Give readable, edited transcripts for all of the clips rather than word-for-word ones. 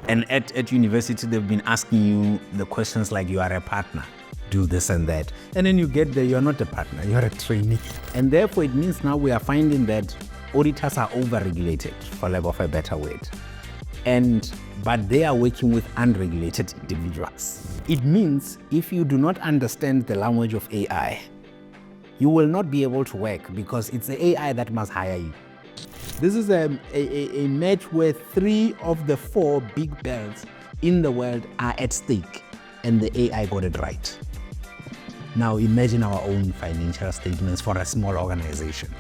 And at university, they've been asking you the questions like, you are a partner, do this and that. And then you get there, you're not a partner, you're a trainee. And therefore, it means now we are finding that auditors are over-regulated, for lack of a better word. But they are working with unregulated individuals. It means if you do not understand the language of AI, you will not be able to work because it's the AI that must hire you. This is a match where 3 of the 4 big bells in the world are at stake, and the AI got it right. Now imagine our own financial statements for a small organization.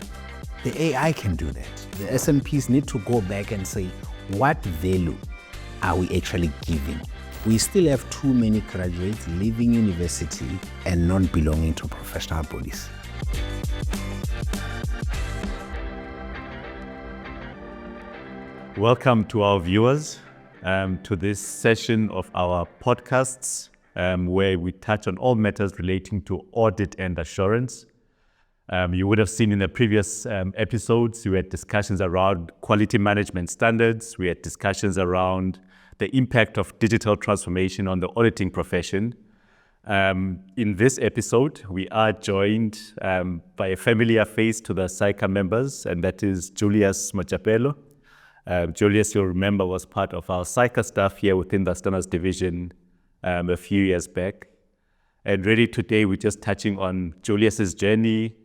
The AI can do that. The SMPs need to go back and say, what value are we actually giving? We still have too many graduates leaving university and not belonging to professional bodies. Welcome to our viewers to this session of our podcasts where we touch on all matters relating to audit and assurance. You would have seen in the previous episodes, we had discussions around quality management standards. We had discussions around the impact of digital transformation on the auditing profession. In this episode, we are joined by a familiar face to the SAICA members, and that is Julius Mojapelo. Julius, you'll remember, was part of our SAICA staff here within the Standards division a few years back. And really today, we're just touching on Julius's journey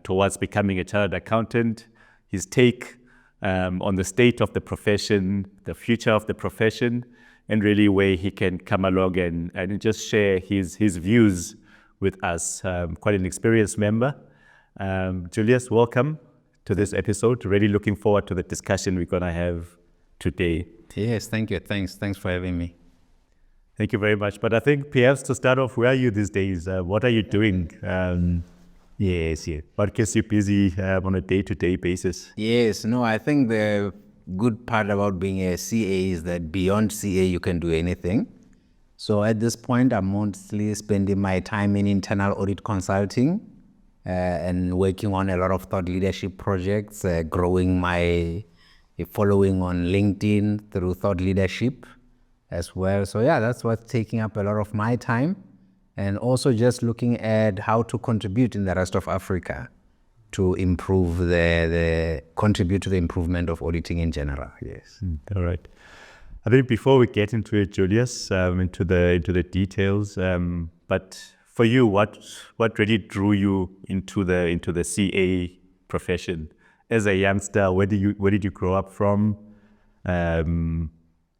towards becoming a chartered accountant, his take on the state of the profession, the future of the profession, and really where he can come along and just share his views with us. Quite an experienced member. Julius, welcome to this episode. Really looking forward to the discussion we're going to have today. Yes, thank you. Thanks for having me. Thank you very much. But I think perhaps to start off, where are you these days? What are you doing? Yes. What keeps you busy on a day-to-day basis? Yes, no, I think the good part about being a CA is that beyond CA, you can do anything. So at this point, I'm mostly spending my time in internal audit consulting and working on a lot of thought leadership projects, growing my following on LinkedIn through thought leadership as well. So yeah, that's what's taking up a lot of my time, and also just looking at how to contribute in the rest of Africa to improve contribute to the improvement of auditing in general. Yes. All right. I think before we get into it, Julius, into the details, but for you, what really drew you into the CA profession as a youngster? Where did you grow up from?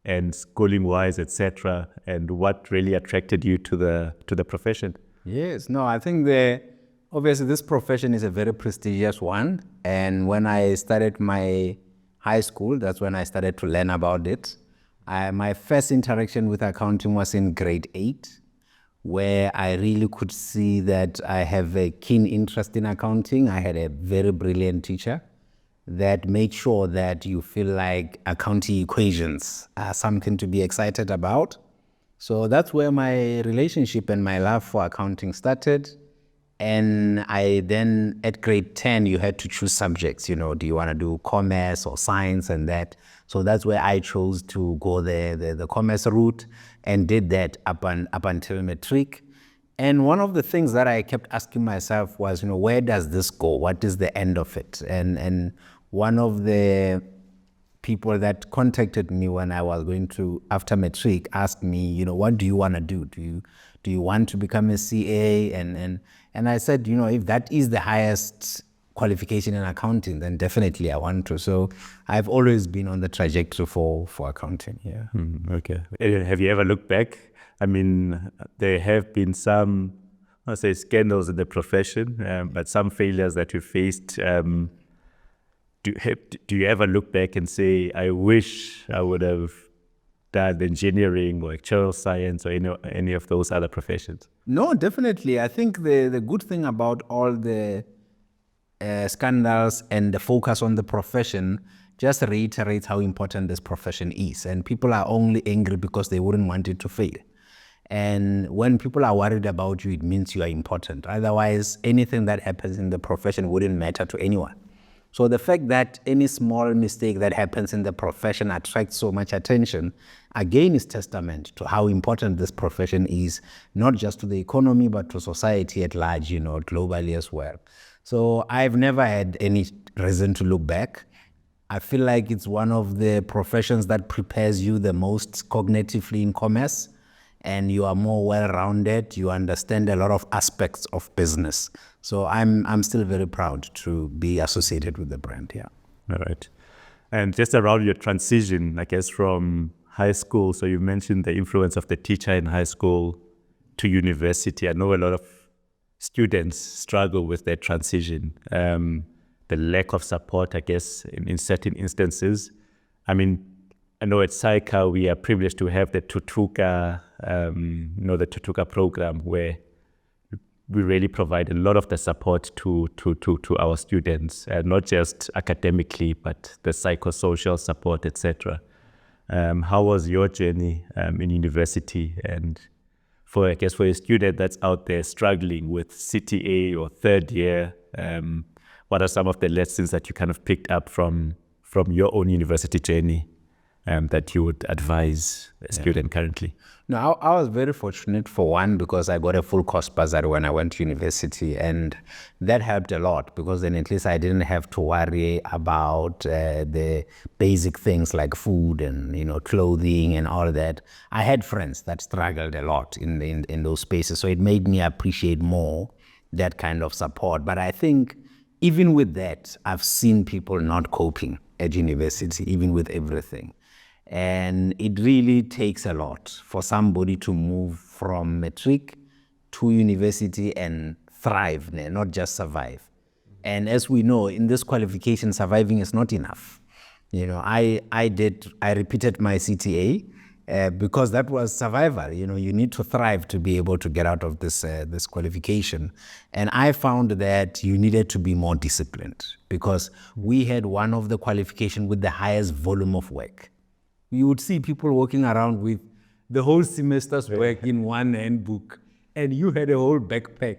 And schooling-wise, etc., and what really attracted you to the profession? Yes, no, I think obviously this profession is a very prestigious one, and when I started my high school, that's when I started to learn about it. My first interaction with accounting was in grade 8, where I really could see that I have a keen interest in accounting. I had a very brilliant teacher that made sure that you feel like accounting equations are something to be excited about. So that's where my relationship and my love for accounting started. And I then, at grade 10, you had to choose subjects. Do you want to do commerce or science and that? So that's where I chose to go the commerce route and did that up until matric. And one of the things that I kept asking myself was, where does this go? What is the end of it? And one of the people that contacted me when I was going to, after matric, asked me, what do you want to do? Do you want to become a CA? And I said, if that is the highest qualification in accounting, then definitely I want to. So I've always been on the trajectory for accounting. Yeah. Okay. Have you ever looked back? I mean, there have been some, I'll say, scandals in the profession, but some failures that you faced. Do you ever look back and say, I wish I would have done engineering or actuarial science or any of those other professions? No, definitely. I think the good thing about all the scandals and the focus on the profession just reiterates how important this profession is. And people are only angry because they wouldn't want it to fail. And when people are worried about you, it means you are important. Otherwise, anything that happens in the profession wouldn't matter to anyone. So the fact that any small mistake that happens in the profession attracts so much attention, again, is testament to how important this profession is, not just to the economy, but to society at large, globally as well. So I've never had any reason to look back. I feel like it's one of the professions that prepares you the most cognitively in commerce, and you are more well-rounded. You understand a lot of aspects of business. So I'm still very proud to be associated with the brand. Yeah. All right. And just around your transition, I guess, from high school. So you mentioned the influence of the teacher in high school to university. I know a lot of students struggle with their transition. The lack of support, I guess, in certain instances. I mean, I know at SAICA we are privileged to have the Tutuka, the Tutuka program, where we really provide a lot of the support to our students, not just academically, but the psychosocial support, etc. How was your journey in university? And for a student that's out there struggling with CTA or third year, what are some of the lessons that you kind of picked up from your own university journey that you would advise a student currently? No, I was very fortunate, for one, because I got a full cost bursary when I went to university, and that helped a lot, because then at least I didn't have to worry about the basic things like food and clothing and all that. I had friends that struggled a lot in those spaces, so it made me appreciate more that kind of support. But I think even with that, I've seen people not coping at university, even with everything. And it really takes a lot for somebody to move from matric to university and thrive, not just survive. And as we know, in this qualification, surviving is not enough. I repeated my CTA because that was survival. You need to thrive to be able to get out of this qualification. And I found that you needed to be more disciplined, because we had one of the qualification with the highest volume of work. You would see people walking around with the whole semester's work in one handbook, and you had a whole backpack,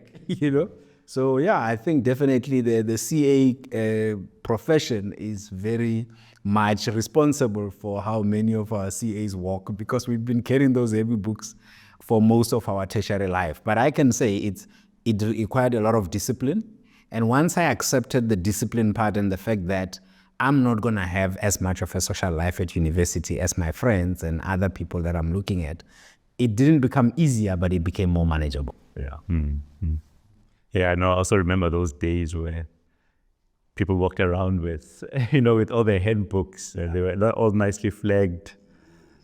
So yeah, I think definitely the CA profession is very much responsible for how many of our CAs walk, because we've been carrying those heavy books for most of our tertiary life. But I can say it required a lot of discipline. And once I accepted the discipline part and the fact that I'm not going to have as much of a social life at university as my friends and other people that I'm looking at, it didn't become easier, but it became more manageable. Yeah. Mm-hmm. Yeah, I know. I also remember those days where people walked around with, with all their handbooks. They were all nicely flagged.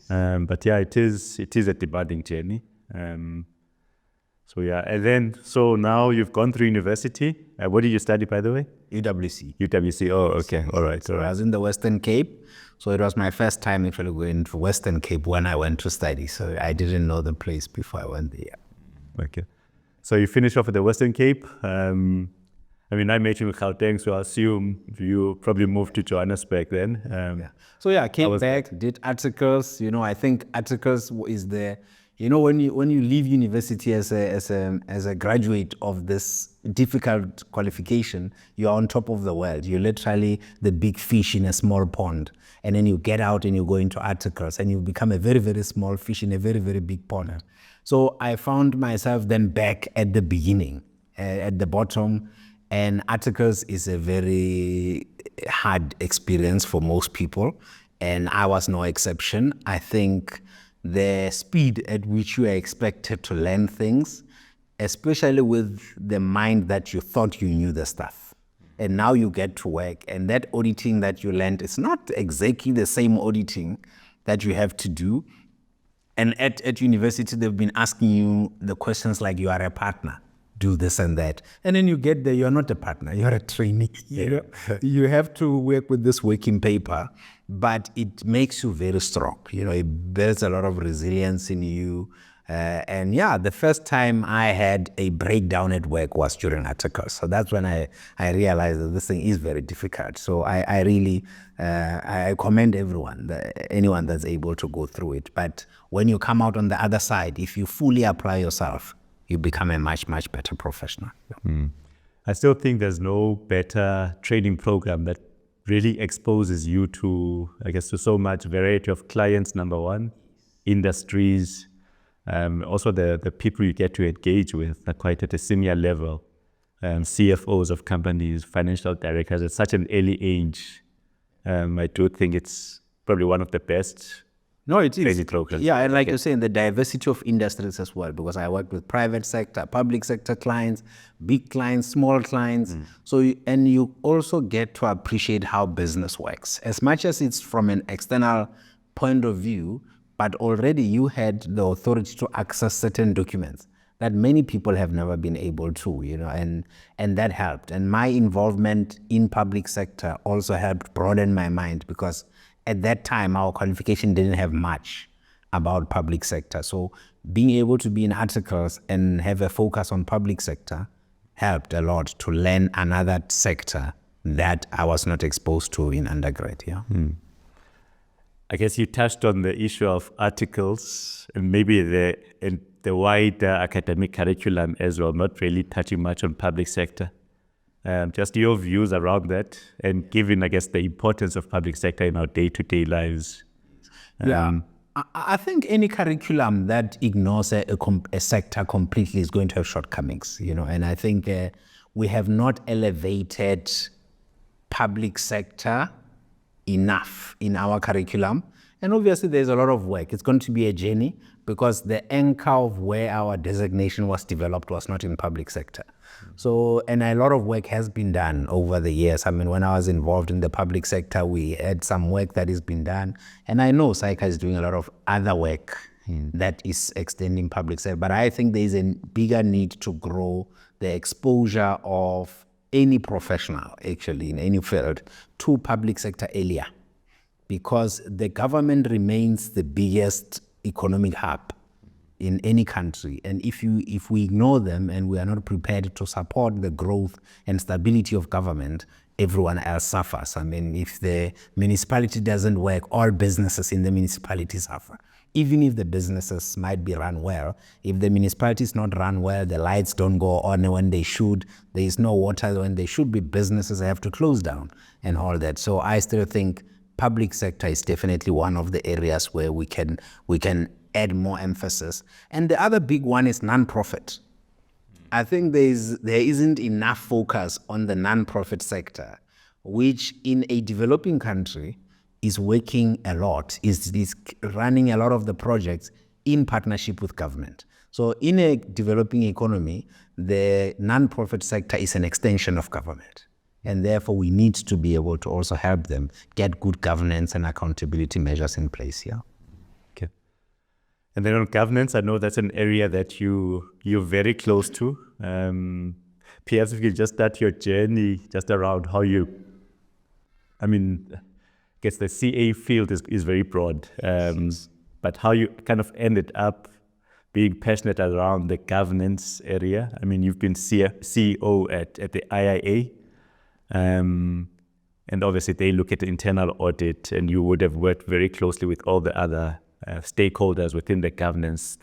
But yeah, it is a demanding journey. So now you've gone through university. What did you study, by the way? UWC. UWC, oh, okay, all right. So I was in the Western Cape. So it was my first time actually going to Western Cape when I went to study. So I didn't know the place before I went there. Okay. So you finished off at the Western Cape. I met you in Gauteng, so I assume you probably moved to Johannesburg then. So I came back, did articles. I think articles is the... when you leave university as a graduate of this difficult qualification, you are on top of the world. You're literally the big fish in a small pond. And then you get out and you go into articles and you become a very, very small fish in a very, very big pond. So I found myself then back at the beginning, at the bottom. And articles is a very hard experience for most people. And I was no exception. I think the speed at which you are expected to learn things, especially with the mind that you thought you knew the stuff. And now you get to work, and that auditing that you learned is not exactly the same auditing that you have to do. And at university, they've been asking you the questions like, you are a partner, do this and that. And then you get there, you're not a partner, you're a trainee. You have to work with this working paper, but it makes you very strong. It builds a lot of resilience in you. The first time I had a breakdown at work was during articles. So that's when I realized that this thing is very difficult. So I really commend anyone that's able to go through it. But when you come out on the other side, if you fully apply yourself, you become a much, much better professional. I still think there's no better training program that really exposes you to, I guess, to so much variety of clients, number one, industries, also the people you get to engage with are quite at a senior level, CFOs of companies, financial directors at such an early age. I do think it's probably one of the best. No, it is. Programs. Yeah, and like you're saying, the diversity of industries as well, because I work with private sector, public sector clients, big clients, small clients. So, and you also get to appreciate how business works. As much as it's from an external point of view, but already you had the authority to access certain documents that many people have never been able to, and that helped. And my involvement in public sector also helped broaden my mind, because at that time, our qualification didn't have much about public sector. So being able to be in articles and have a focus on public sector helped a lot to learn another sector that I was not exposed to in undergrad. Yeah. I guess you touched on the issue of articles and maybe the wider academic curriculum as well, not really touching much on public sector. Just your views around that, and given, I guess, the importance of public sector in our day-to-day lives. I think any curriculum that ignores a sector completely is going to have shortcomings, and I think we have not elevated public sector enough in our curriculum. And obviously there's a lot of work. It's going to be a journey, because the anchor of where our designation was developed was not in public sector. So, and a lot of work has been done over the years. I mean, when I was involved in the public sector, we had some work that has been done. And I know SAICA is doing a lot of other work that is extending public sector. But I think there's a bigger need to grow the exposure of any professional, actually, in any field, to public sector earlier, because the government remains the biggest economic hub in any country. And if we ignore them and we are not prepared to support the growth and stability of government, everyone else suffers. I mean, if the municipality doesn't work, all businesses in the municipality suffer. Even if the businesses might be run well, if the municipality is not run well, the lights don't go on when they should, there is no water when they should be, businesses have to close down and all that. So I still think public sector is definitely one of the areas where we can add more emphasis. And the other big one is non-profit. I think there isn't enough focus on the non-profit sector, which in a developing country is working a lot, is running a lot of the projects in partnership with government. So in a developing economy, the non-profit sector is an extension of government. And therefore, we need to be able to also help them get good governance and accountability measures in place. Yeah. Okay. And then on governance, I know that's an area that you're very close to. Perhaps if you just start your journey just around how I guess the CA field is very broad, but how you kind of ended up being passionate around the governance area. I mean, you've been CEO at the IIA. And obviously they look at the internal audit, and you would have worked very closely with all the other stakeholders within the governance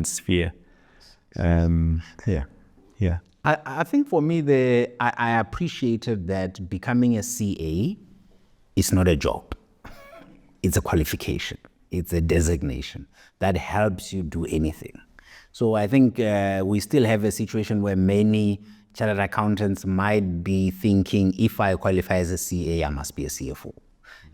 sphere. Yeah. I think for me, I appreciated that becoming a CA is not a job. It's a qualification. It's a designation that helps you do anything. So I think we still have a situation where many chartered accountants might be thinking, if I qualify as a CA, I must be a CFO.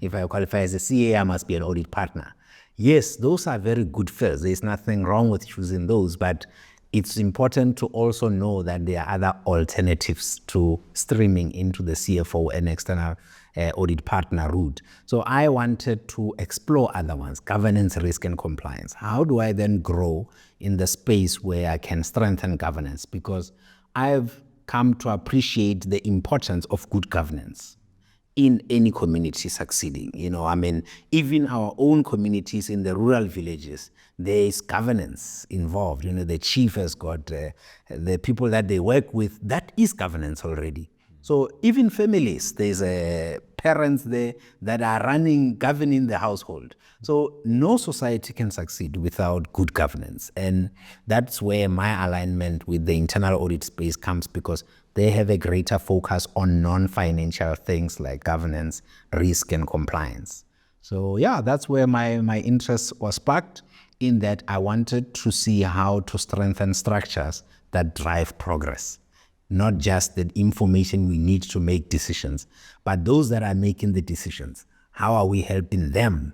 If I qualify as a CA, I must be an audit partner. Yes, those are very good fields. There's nothing wrong with choosing those, but it's important to also know that there are other alternatives to streaming into the CFO and external audit partner route. So I wanted to explore other ones, governance, risk, and compliance. How do I then grow in the space where I can strengthen governance? Because I've come to appreciate the importance of good governance in any community succeeding. Even our own communities in the rural villages, there is governance involved. The chief has got the people that they work with. That is governance already. So even families, there's parents there that are governing the household. So no society can succeed without good governance. And that's where my alignment with the internal audit space comes, because they have a greater focus on non-financial things like governance, risk, and compliance. So yeah, that's where my interest was sparked, in that I wanted to see how to strengthen structures that drive progress. Not just the information we need to make decisions, but those that are making the decisions, how are we helping them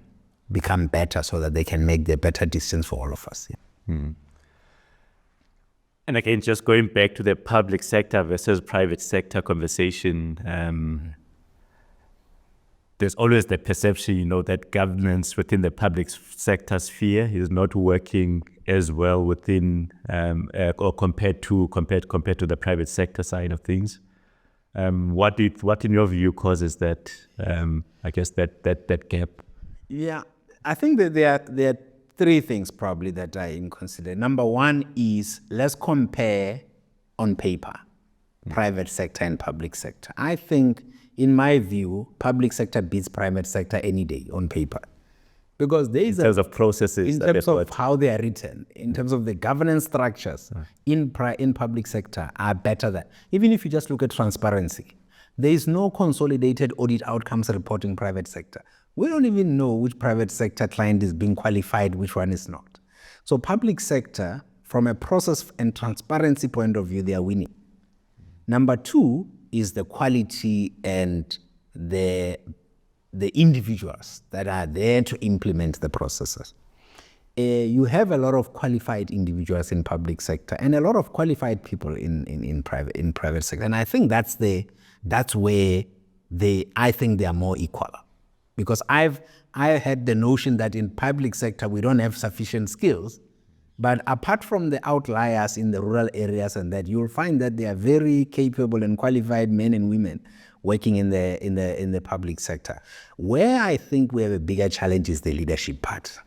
become better so that they can make the better decisions for all of us? And again, just going back to the public sector versus private sector conversation, there's always the perception, that governance within the public sector sphere is not working as well within or compared to the private sector side of things. What in your view causes that? I guess that gap. Yeah, I think that there are three things probably that I consider. Number one is, let's compare on paper, private sector and public sector. I think, in my view, public sector beats private sector any day on paper. Because there is in terms of processes, in terms of how they are written, in terms of the governance structures in public sector are better than, even if you just look at transparency, there is no consolidated audit outcomes report in private sector. We don't even know which private sector client is being qualified, which one is not. So public sector, from a process and transparency point of view, they are winning. Number two is the quality and the individuals that are there to implement the processes. You have a lot of qualified individuals in public sector and a lot of qualified people in private sector. And I think that's where I think they are more equal. Because I had the notion that in public sector we don't have sufficient skills. But apart from the outliers in the rural areas and that, you'll find that they are very capable and qualified men and women working in the public sector. Where I think we have a bigger challenge is the leadership part.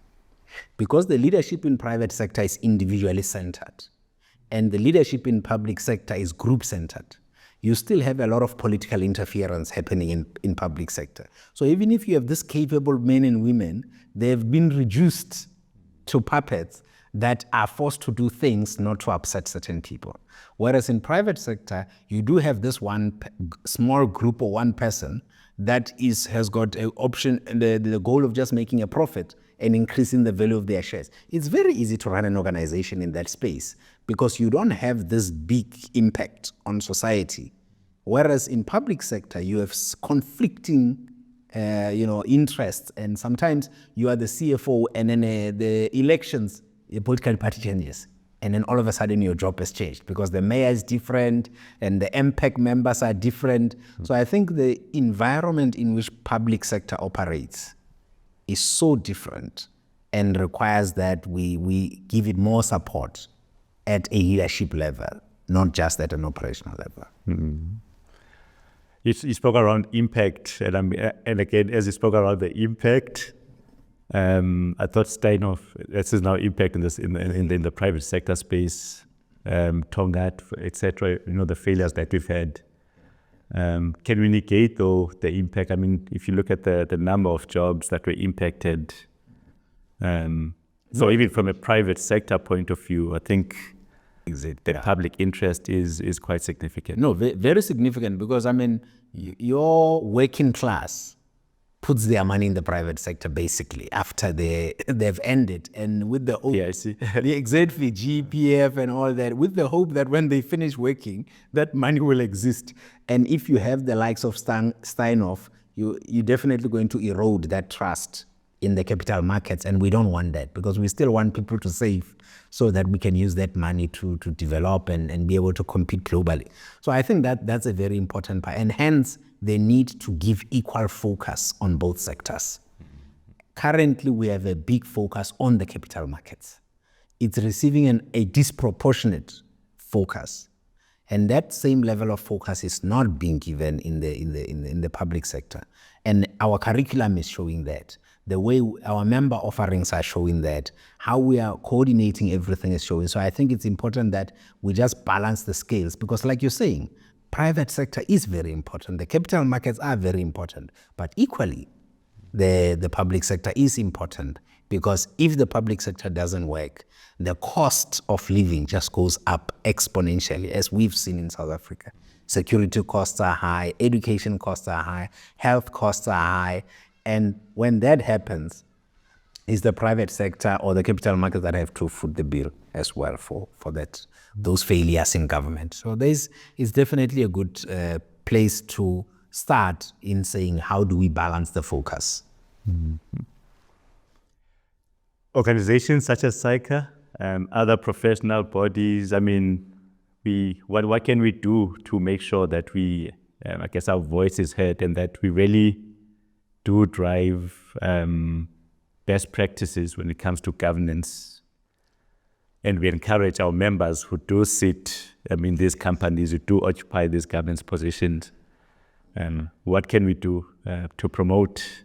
Because the leadership in private sector is individually centered, and the leadership in public sector is group centered. You still have a lot of political interference happening in public sector. So even if you have this capable men and women, they've been reduced to puppets that are forced to do things not to upset certain people. Whereas in private sector, you do have this one small group or one person that has got an option, the goal of just making a profit and increasing the value of their shares. It's very easy to run an organization in that space because you don't have this big impact on society. Whereas in public sector, you have conflicting interests, and sometimes you are the CFO, and then the elections, the political party changes, and then all of a sudden your job has changed because the mayor is different and the MPEC members are different. So I think the environment in which public sector operates is so different and requires that we give it more support at a leadership level, not just at an operational level. Mm-hmm. You spoke around impact, and again, as you spoke around the impact, I thought Steinhoff, this is now impact in the private sector space, Tongat, etc. The failures that we've had. Can we negate though the impact? I mean, if you look at the number of jobs that were impacted, so even from a private sector point of view, I think the public interest is quite significant. No, very significant, because I mean, your working class puts their money in the private sector basically after they've ended, and with the hope, the exit fee, GPF and all that, with the hope that when they finish working, that money will exist. And if you have the likes of Steinhoff, you're definitely going to erode that trust in the capital markets, and we don't want that, because we still want people to save so that we can use that money to develop and be able to compete globally. So I think that's a very important part, and hence they need to give equal focus on both sectors. Currently, we have a big focus on the capital markets. It's receiving a disproportionate focus, and that same level of focus is not being given in the public sector. And our curriculum is showing that. The way our member offerings are showing that, how we are coordinating everything is showing. So I think it's important that we just balance the scales, because like you're saying, private sector is very important. The capital markets are very important, but equally, the public sector is important, because if the public sector doesn't work, the cost of living just goes up exponentially, as we've seen in South Africa. Security costs are high, education costs are high, health costs are high, and when that happens, it's the private sector or the capital markets that have to foot the bill as well for those failures in government. So it's definitely a good place to start in saying, how do we balance the focus? Mm-hmm. Organizations such as SAICA, other professional bodies, I mean, what can we do to make sure that we, I guess our voice is heard and that we really do drive best practices when it comes to governance, and we encourage our members who do sit in these companies, who do occupy these governance positions, what can we do to promote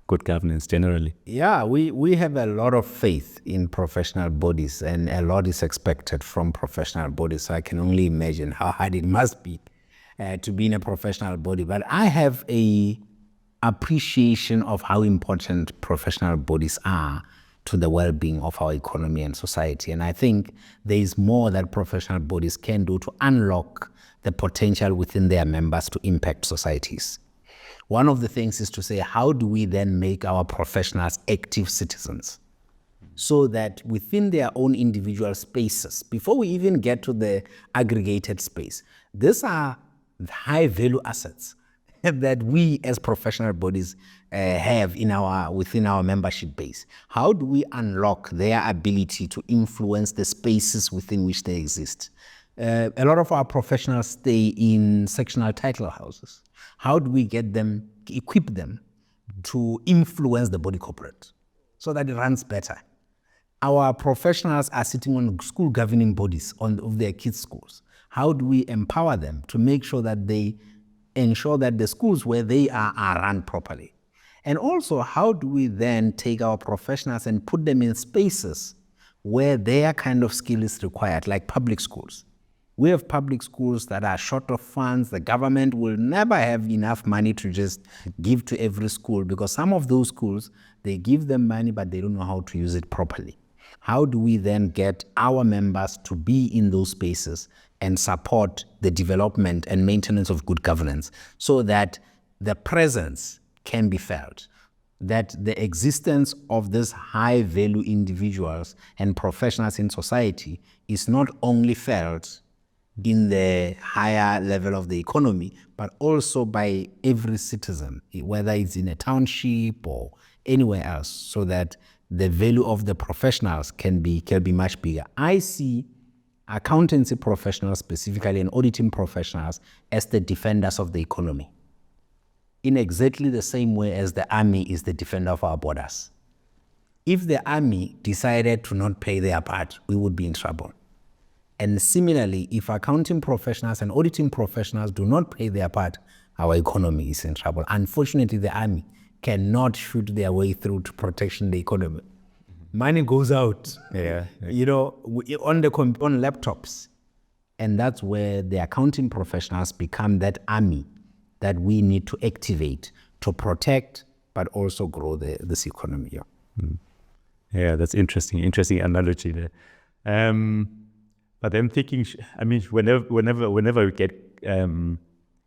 good governance generally? Yeah, we have a lot of faith in professional bodies, and a lot is expected from professional bodies. So I can only imagine how hard it must be to be in a professional body. But I have a appreciation of how important professional bodies are to the well-being of our economy and society. And I think there is more that professional bodies can do to unlock the potential within their members to impact societies. One of the things is to say, how do we then make our professionals active citizens, so that within their own individual spaces, before we even get to the aggregated space, these are high value assets that we as professional bodies have within our membership base. How do we unlock their ability to influence the spaces within which they exist? A lot of our professionals stay in sectional title houses. How do we equip them to influence the body corporate so that it runs better? Our professionals are sitting on school governing bodies of their kids' schools. How do we empower them to make sure that they ensure that the schools where they are run properly? And also, how do we then take our professionals and put them in spaces where their kind of skill is required, like public schools? We have public schools that are short of funds. The government will never have enough money to just give to every school, because some of those schools, they give them money, but they don't know how to use it properly. How do we then get our members to be in those spaces and support the development and maintenance of good governance, so that the presence can be felt, that the existence of these high-value individuals and professionals in society is not only felt in the higher level of the economy, but also by every citizen, whether it's in a township or anywhere else, so that the value of the professionals can be much bigger. I see accountancy professionals specifically and auditing professionals as the defenders of the economy, in exactly the same way as the army is the defender of our borders. If the army decided to not play their part, we would be in trouble. And similarly, if accounting professionals and auditing professionals do not play their part, our economy is in trouble. Unfortunately, the army cannot shoot their way through to protection the economy. Money goes out, on laptops. And that's where the accounting professionals become that army that we need to activate to protect, but also grow this economy. Yeah. Yeah, that's interesting analogy there. But I'm thinking, whenever we get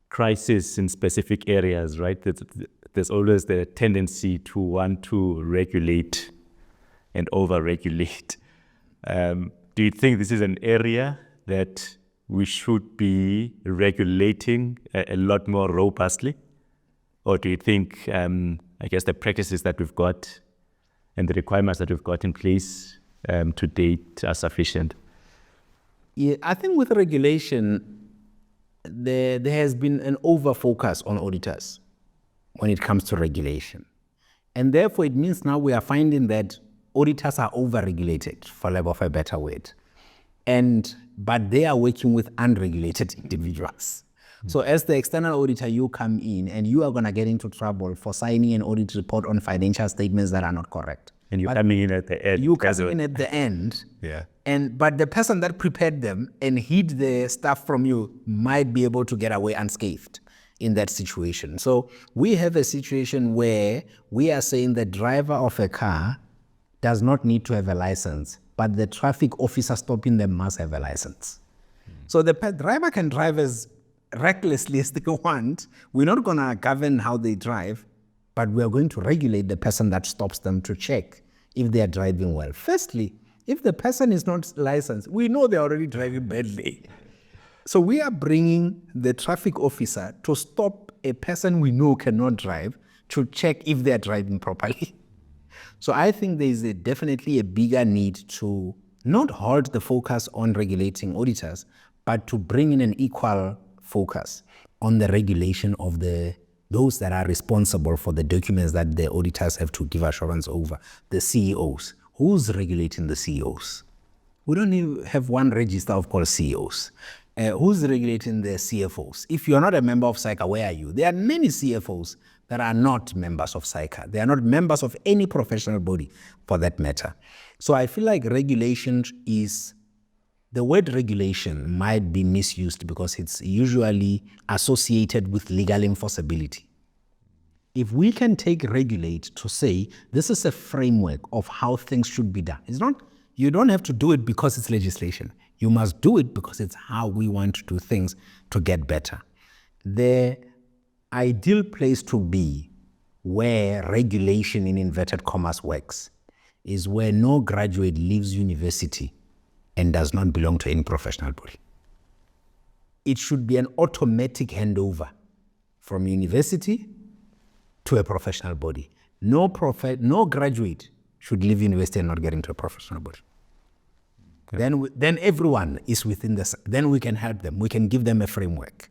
crisis in specific areas, right, there's always the tendency to want to regulate and over-regulate. Do you think this is an area that we should be regulating a lot more robustly? Or do you think, the practices that we've got and the requirements that we've got in place to date are sufficient? Yeah, I think with regulation, there has been an over-focus on auditors when it comes to regulation. And therefore, it means now we are finding that auditors are over-regulated, for lack of a better word. But they are working with unregulated individuals. So as the external auditor, you come in and you are going to get into trouble for signing an audit report on financial statements that are not correct. And you're coming in at the end. You coming in at the end. Yeah. But the person that prepared them and hid the stuff from you might be able to get away unscathed in that situation. So we have a situation where we are saying the driver of a car does not need to have a license, but the traffic officer stopping them must have a license. So the driver can drive as recklessly as they want. We're not going to govern how they drive, but we're going to regulate the person that stops them to check if they are driving well. Firstly, if the person is not licensed, we know they're already driving badly. So we are bringing the traffic officer to stop a person we know cannot drive to check if they're driving properly. So I think there is definitely a bigger need to not hold the focus on regulating auditors, but to bring in an equal focus on the regulation of those that are responsible for the documents that the auditors have to give assurance over, the CEOs. Who's regulating the CEOs? We don't even have one register of called CEOs. Who's regulating the CFOs? If you're not a member of SAICA, where are you? There are many CFOs that are not members of SAICA. They are not members of any professional body for that matter. So I feel like the word regulation might be misused because it's usually associated with legal enforceability. If we can take regulate to say this is a framework of how things should be done, you don't have to do it because it's legislation. You must do it because it's how we want to do things to get better. The ideal place to be where regulation in inverted commas works is where no graduate leaves university and does not belong to any professional body. It should be an automatic handover from university to a professional body. No graduate should leave university and not get into a professional body. Okay. Then everyone is within then we can help them. We can give them a framework.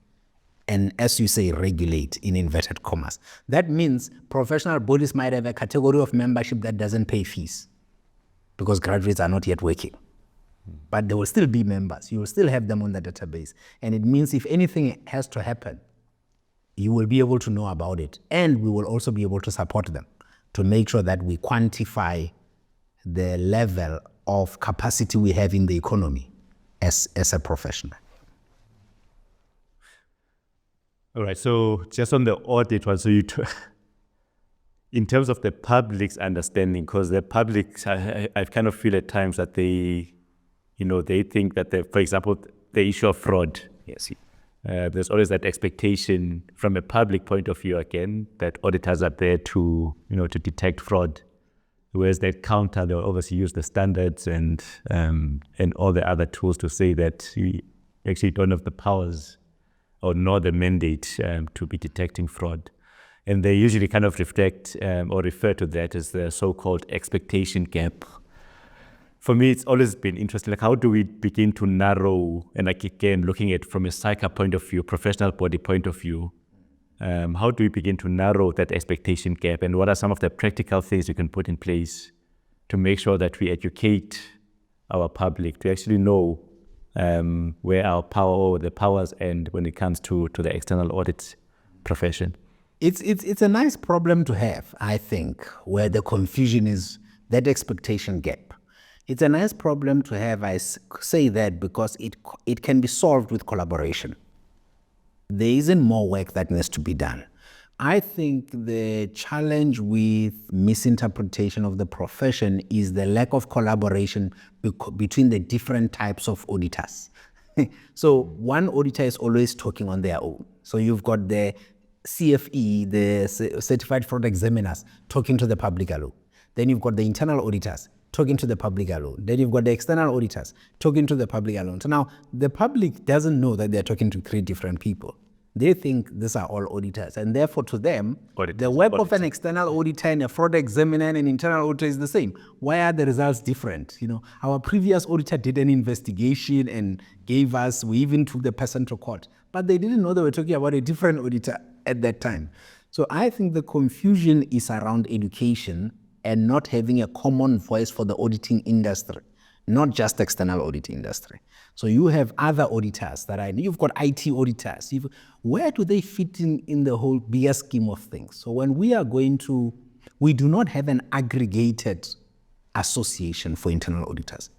And as you say, regulate in inverted commas. That means professional bodies might have a category of membership that doesn't pay fees because graduates are not yet working. But they will still be members. You will still have them on the database. And it means if anything has to happen, you will be able to know about it. And we will also be able to support them to make sure that we quantify the level of capacity we have in the economy as a professional. All right, so just on the audit one, so in terms of the public's understanding, because the public, I kind of feel at times that they think that, for example, the issue of fraud, yes, there's always that expectation from a public point of view, again, that auditors are there to detect fraud. Whereas they counter, they'll obviously use the standards and all the other tools to say that we actually don't have the powers or nor the mandate to be detecting fraud. And they usually kind of reflect or refer to that as the so-called expectation gap. For me, it's always been interesting, like how do we begin to narrow, and like again, looking at from a SAICA point of view, professional body point of view, how do we begin to narrow that expectation gap, and what are some of the practical things we can put in place to make sure that we educate our public to actually know where our power or the powers end when it comes to the external audit profession? It's a nice problem to have, I think, where the confusion is that expectation gap. It's a nice problem to have, I say that, because it can be solved with collaboration. There isn't more work that needs to be done. I think the challenge with misinterpretation of the profession is the lack of collaboration between the different types of auditors. So one auditor is always talking on their own. So you've got the CFE, the Certified Fraud Examiners, talking to the public alone. Then you've got the internal auditors talking to the public alone. Then you've got the external auditors talking to the public alone. So now the public doesn't know that they're talking to 3 different people. They think these are all auditors. And therefore to them, the work of an external auditor and a fraud examiner and an internal auditor is the same. Why are the results different? Our previous auditor did an investigation and we even took the person to court. But they didn't know they were talking about a different auditor at that time. So I think the confusion is around education and not having a common voice for the auditing industry, not just external audit industry. So you have other auditors you've got IT auditors. Where do they fit in the whole bigger scheme of things? So when we do not have an aggregated association for internal auditors.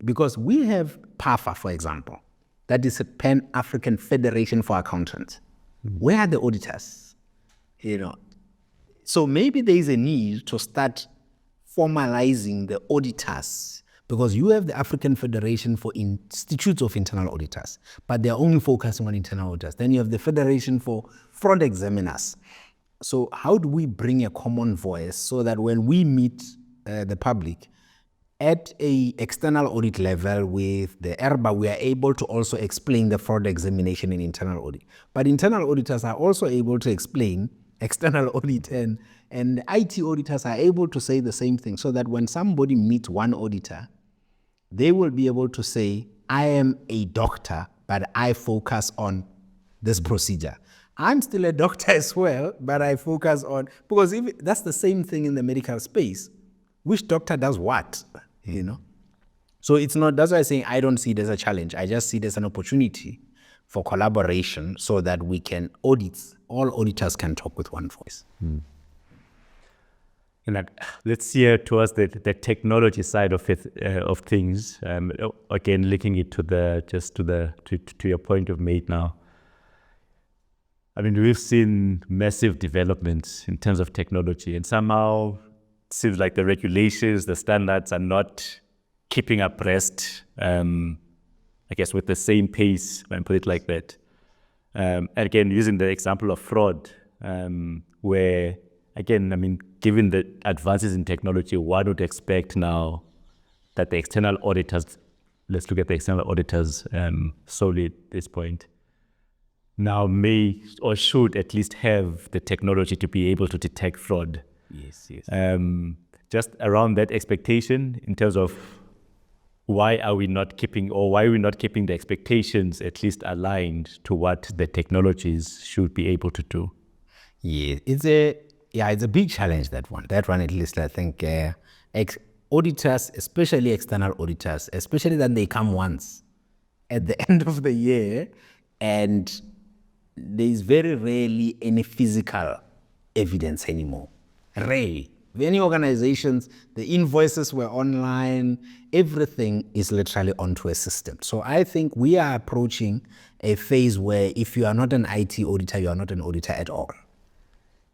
because we have PAFA, for example, that is a Pan-African Federation for Accountants. Where are the auditors? So maybe there is a need to start formalizing the auditors, because you have the African Federation for Institutes of Internal Auditors, but they're only focusing on internal auditors. Then you have the Federation for Fraud Examiners. So how do we bring a common voice so that when we meet the public at a external audit level with the ERBA, we are able to also explain the fraud examination in internal audit. But internal auditors are also able to explain external audit, and the IT auditors are able to say the same thing, so that when somebody meets one auditor, they will be able to say, I am a doctor, but I focus on this procedure. I'm still a doctor as well, but I focus on, because if that's the same thing in the medical space, which doctor does what, So it's not, that's why I'm saying I don't see it as a challenge. I just see it as an opportunity for collaboration so that we can all auditors can talk with one voice. And let's see towards the technology side of it, of things. Again, linking it to your point you've made now. I mean, we've seen massive developments in terms of technology, and somehow it seems like the regulations, the standards are not keeping abreast, I guess, with the same pace, when I put it like that. And again, using the example of fraud, where, again, I mean, given the advances in technology, one would expect now that the external auditors, let's look at the external auditors solely at this point, now may or should at least have the technology to be able to detect fraud. Yes. Just around that expectation in terms of why are we not keeping the expectations at least aligned to what the technologies should be able to do? Yeah, it's a big challenge, that one. That one, at least, I think auditors, especially external auditors, especially when they come once at the end of the year, and there's very rarely any physical evidence anymore. Rarely. Many organizations, the invoices were online, everything is literally onto a system. So I think we are approaching a phase where if you are not an IT auditor, you are not an auditor at all.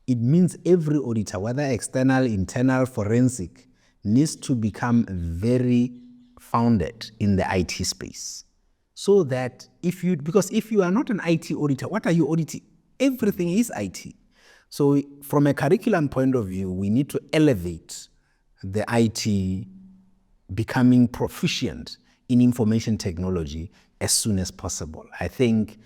It means every auditor, whether external, internal, forensic, needs to become very founded in the IT space. So that because if you are not an IT auditor, what are you auditing? Everything is IT. So from a curriculum point of view, we need to elevate the IT becoming proficient in information technology as soon as possible. I think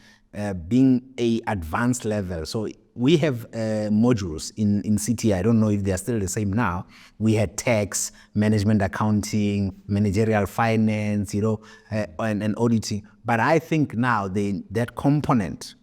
being a advanced level, so we have modules in CTA, I don't know if they are still the same now. We had tax, management accounting, managerial finance, and auditing. But I think now that component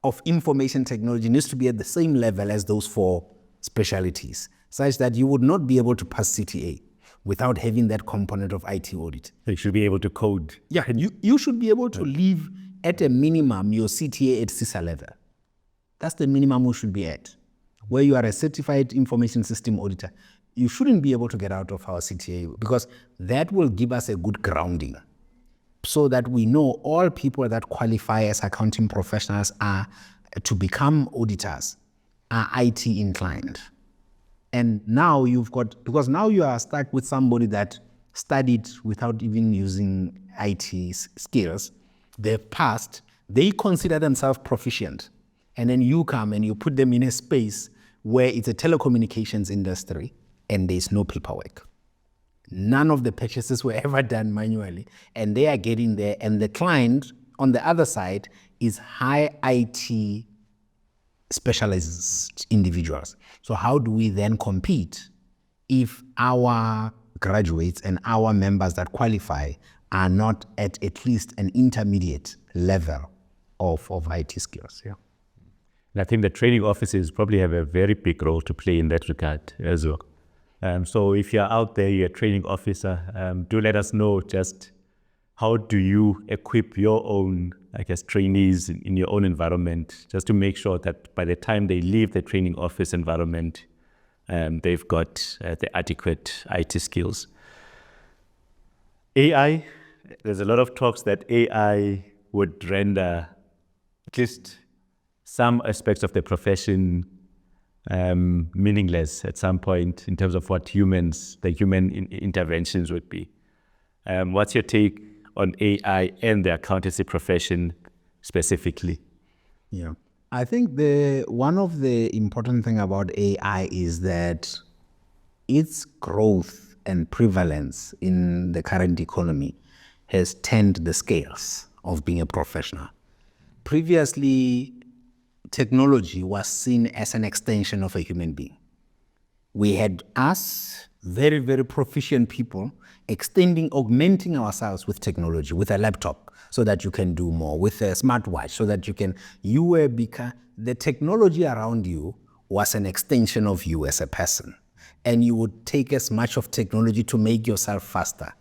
of information technology needs to be at the same level as those four specialties, such that you would not be able to pass CTA without having that component of IT audit. You should be able to code. Yeah, you should be able to leave at a minimum your CTA at CISA level. That's the minimum we should be at. Where you are a certified information system auditor, you shouldn't be able to get out of our CTA, because that will give us a good grounding, so that we know all people that qualify as accounting professionals are to become auditors are IT inclined. And now because now you are stuck with somebody that studied without even using IT skills. They've passed, they consider themselves proficient. And then you come and you put them in a space where it's a telecommunications industry and there's no paperwork. None of the purchases were ever done manually, and they are getting there. And the client on the other side is high IT specialized individuals. So how do we then compete if our graduates and our members that qualify are not at least an intermediate level of IT skills? Yeah. And I think the training offices probably have a very big role to play in that regard as well. So if you're out there, you're a training officer, do let us know just how do you equip your own, I guess, trainees in your own environment, just to make sure that by the time they leave the training office environment, they've got the adequate IT skills. AI, there's a lot of talks that AI would render at least some aspects of the profession meaningless at some point in terms of what the human interventions would be. What's your take on AI and the accountancy profession specifically? Yeah. I think one of the important thing about AI is that its growth and prevalence in the current economy has turned the scales of being a professional. Previously, technology was seen as an extension of a human being. We had us, very, very proficient people, augmenting ourselves with technology, with a laptop, so that you can do more, with a smartwatch, so that the technology around you was an extension of you as a person. And you would take as much of technology to make yourself faster.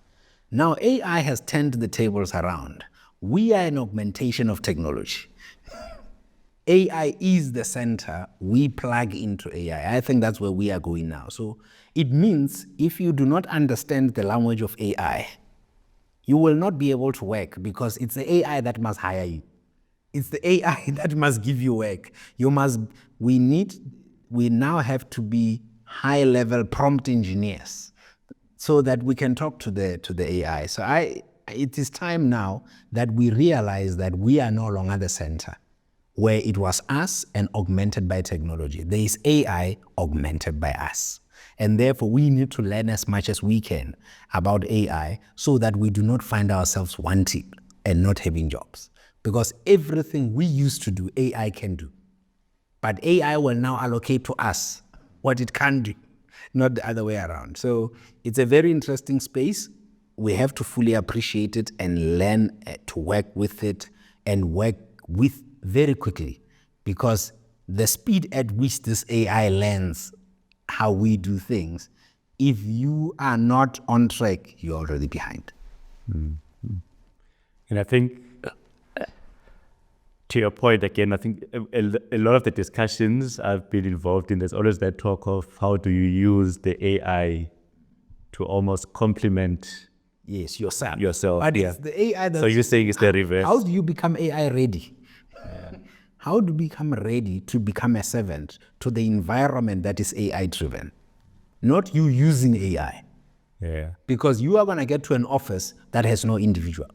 Now, AI has turned the tables around. We are an augmentation of technology. AI is the center. We plug into AI. I think that's where we are going now. So it means if you do not understand the language of AI, you will not be able to work, because it's the AI that must hire you. It's the AI that must give you work. We now have to be high-level prompt engineers so that we can talk to the AI. So it is time now that we realize that we are no longer the center, where it was us and augmented by technology. There is AI augmented by us. And therefore, we need to learn as much as we can about AI so that we do not find ourselves wanting and not having jobs. Because everything we used to do, AI can do. But AI will now allocate to us what it can do, not the other way around. So it's a very interesting space. We have to fully appreciate it and learn to work with it and work with very quickly, because the speed at which this AI learns how we do things, if you are not on track, you're already behind. Mm-hmm. And I think, to your point again, I think a lot of the discussions I've been involved in, there's always that talk of how do you use the AI to almost complement yourself. But it's the AI that's... So you're saying it's the reverse. How do you become AI ready? Yeah. How do you become ready to become a servant to the environment that is AI driven? Not you using AI. Yeah. Because you are going to get to an office that has no individual,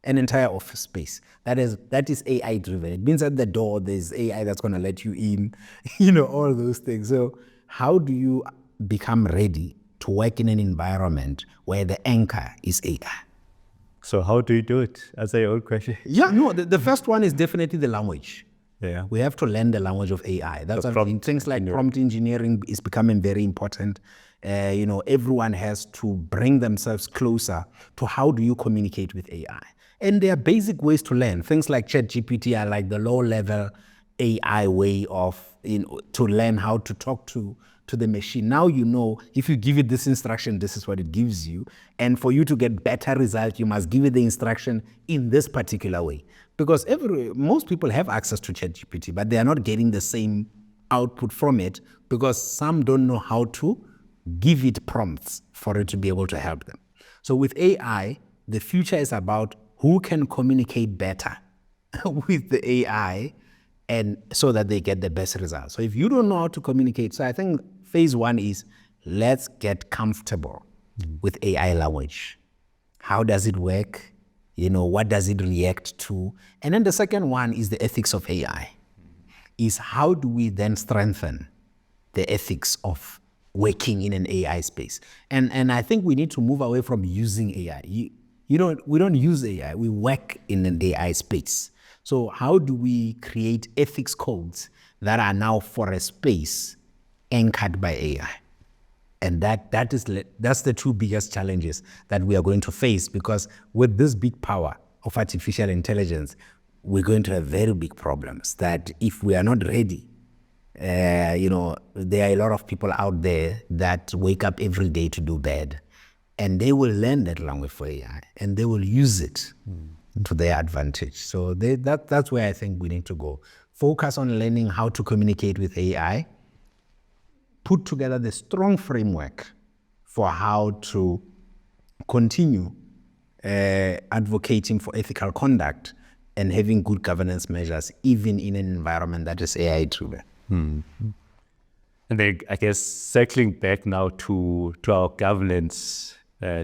an entire office space that is AI driven. It means at the door there's AI that's going to let you in, all those things. So how do you become ready to work in an environment where the anchor is AI? So how do you do it? That's your old question. Yeah, no, the first one is definitely the language. Yeah. We have to learn the language of AI. That's things like prompt engineering is becoming very important. Everyone has to bring themselves closer to how do you communicate with AI. And there are basic ways to learn. Things like ChatGPT are like the low-level AI way of to learn how to talk to the machine. Now if you give it this instruction, this is what it gives you. And for you to get better results, you must give it the instruction in this particular way. Because most people have access to ChatGPT, but they are not getting the same output from it because some don't know how to give it prompts for it to be able to help them. So with AI, the future is about who can communicate better with the AI and so that they get the best results. So if you don't know how to communicate, so I think phase one is let's get comfortable with AI language. How does it work? What does it react to? And then the second one is the ethics of AI. Is how do we then strengthen the ethics of working in an AI space? And I think we need to move away from using AI. We don't use AI, we work in an AI space. So how do we create ethics codes that are now for a space anchored by AI? And that's the two biggest challenges that we are going to face, because with this big power of artificial intelligence, we're going to have very big problems that if we are not ready, there are a lot of people out there that wake up every day to do bad, and they will learn that language for AI and they will use it to their advantage. So that's where I think we need to go. Focus on learning how to communicate with AI, put together the strong framework for how to continue advocating for ethical conduct and having good governance measures, even in an environment that is AI driven. And then, I guess, circling back now to our governance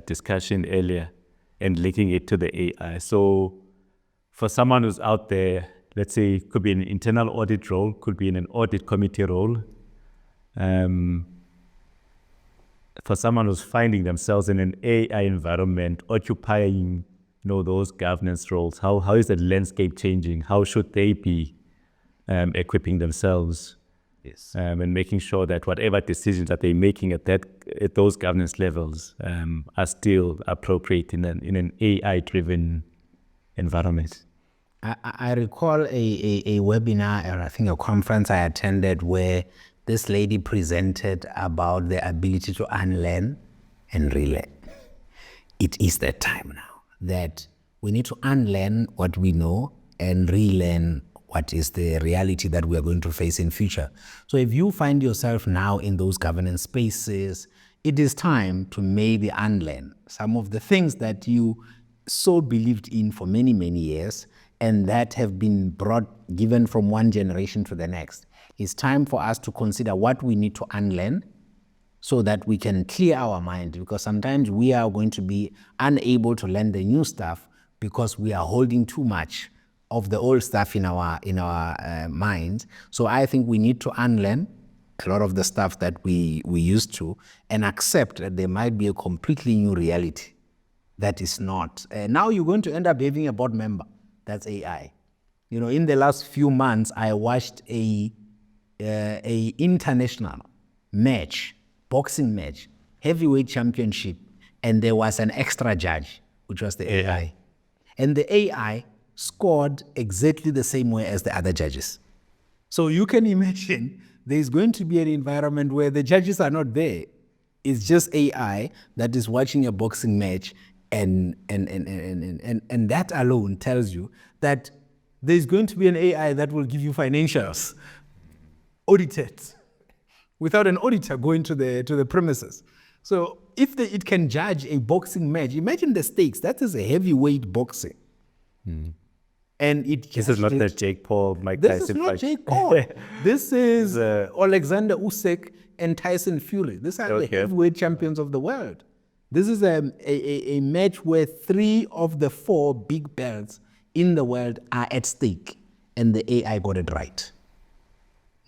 discussion earlier and linking it to the AI. So for someone who's out there, let's say it could be an internal audit role, could be in an audit committee role, for someone who's finding themselves in an AI environment, occupying those governance roles, how is the landscape changing? How should they be equipping themselves? Yes. And making sure that whatever decisions that they're making at those governance levels are still appropriate in an AI-driven environment. I recall a webinar, or I think a conference I attended, where this lady presented about the ability to unlearn and relearn. It is that time now that we need to unlearn what we know and relearn what is the reality that we are going to face in future. So if you find yourself now in those governance spaces, it is time to maybe unlearn some of the things that you so believed in for many, many years and that have been given from one generation to the next. It's time for us to consider what we need to unlearn so that we can clear our mind, because sometimes we are going to be unable to learn the new stuff because we are holding too much of the old stuff in our minds. So I think we need to unlearn a lot of the stuff that we used to and accept that there might be a completely new reality that is not. Now you're going to end up having a board member. That's AI. In the last few months, I watched a international match, boxing match, heavyweight championship, and there was an extra judge, which was the AI. And the AI scored exactly the same way as the other judges. So you can imagine there's going to be an environment where the judges are not there. It's just AI that is watching a boxing match, and that alone tells you that there's going to be an AI that will give you financials audited without an auditor going to the premises. So if it can judge a boxing match, imagine the stakes. That is a heavyweight boxing. And this is not the Jake Paul, Mike Tyson. This is not Jake Paul. This is Alexander Usyk and Tyson Fury. These are the heavyweight champions of the world. This is a match where 3 of the 4 big belts in the world are at stake, and the AI got it right.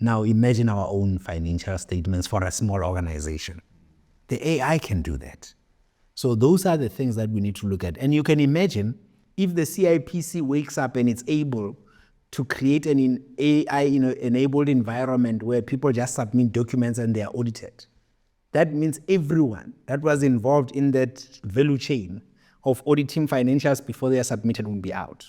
Now imagine our own financial statements for a small organization. The AI can do that. So those are the things that we need to look at. And you can imagine if the CIPC wakes up and it's able to create an AI-enabled environment where people just submit documents and they are audited. That means everyone that was involved in that value chain of auditing financials before they are submitted will be out.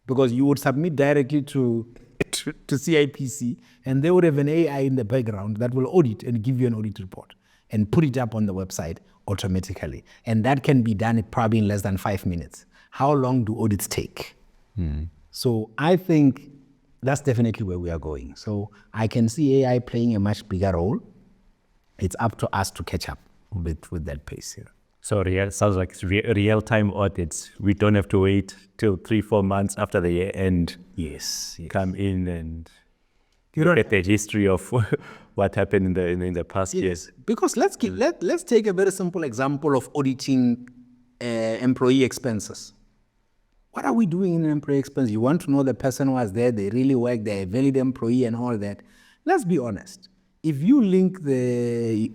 Because you would submit directly to CIPC, and they would have an AI in the background that will audit and give you an audit report and put it up on the website automatically. And that can be done probably in less than 5 minutes. How long do audits take? So I think that's definitely where we are going. So I can see AI playing a much bigger role. It's up to us to catch up with that pace here. So sounds like real-time audits. We don't have to wait till 3-4 months after the year end. Yes. Come in and look at the history of what happened in the past years. Because let's take a very simple example of auditing employee expenses. What are we doing in employee expense? You want to know the person was there, they really work, they're a valid employee and all that. Let's be honest. If you link the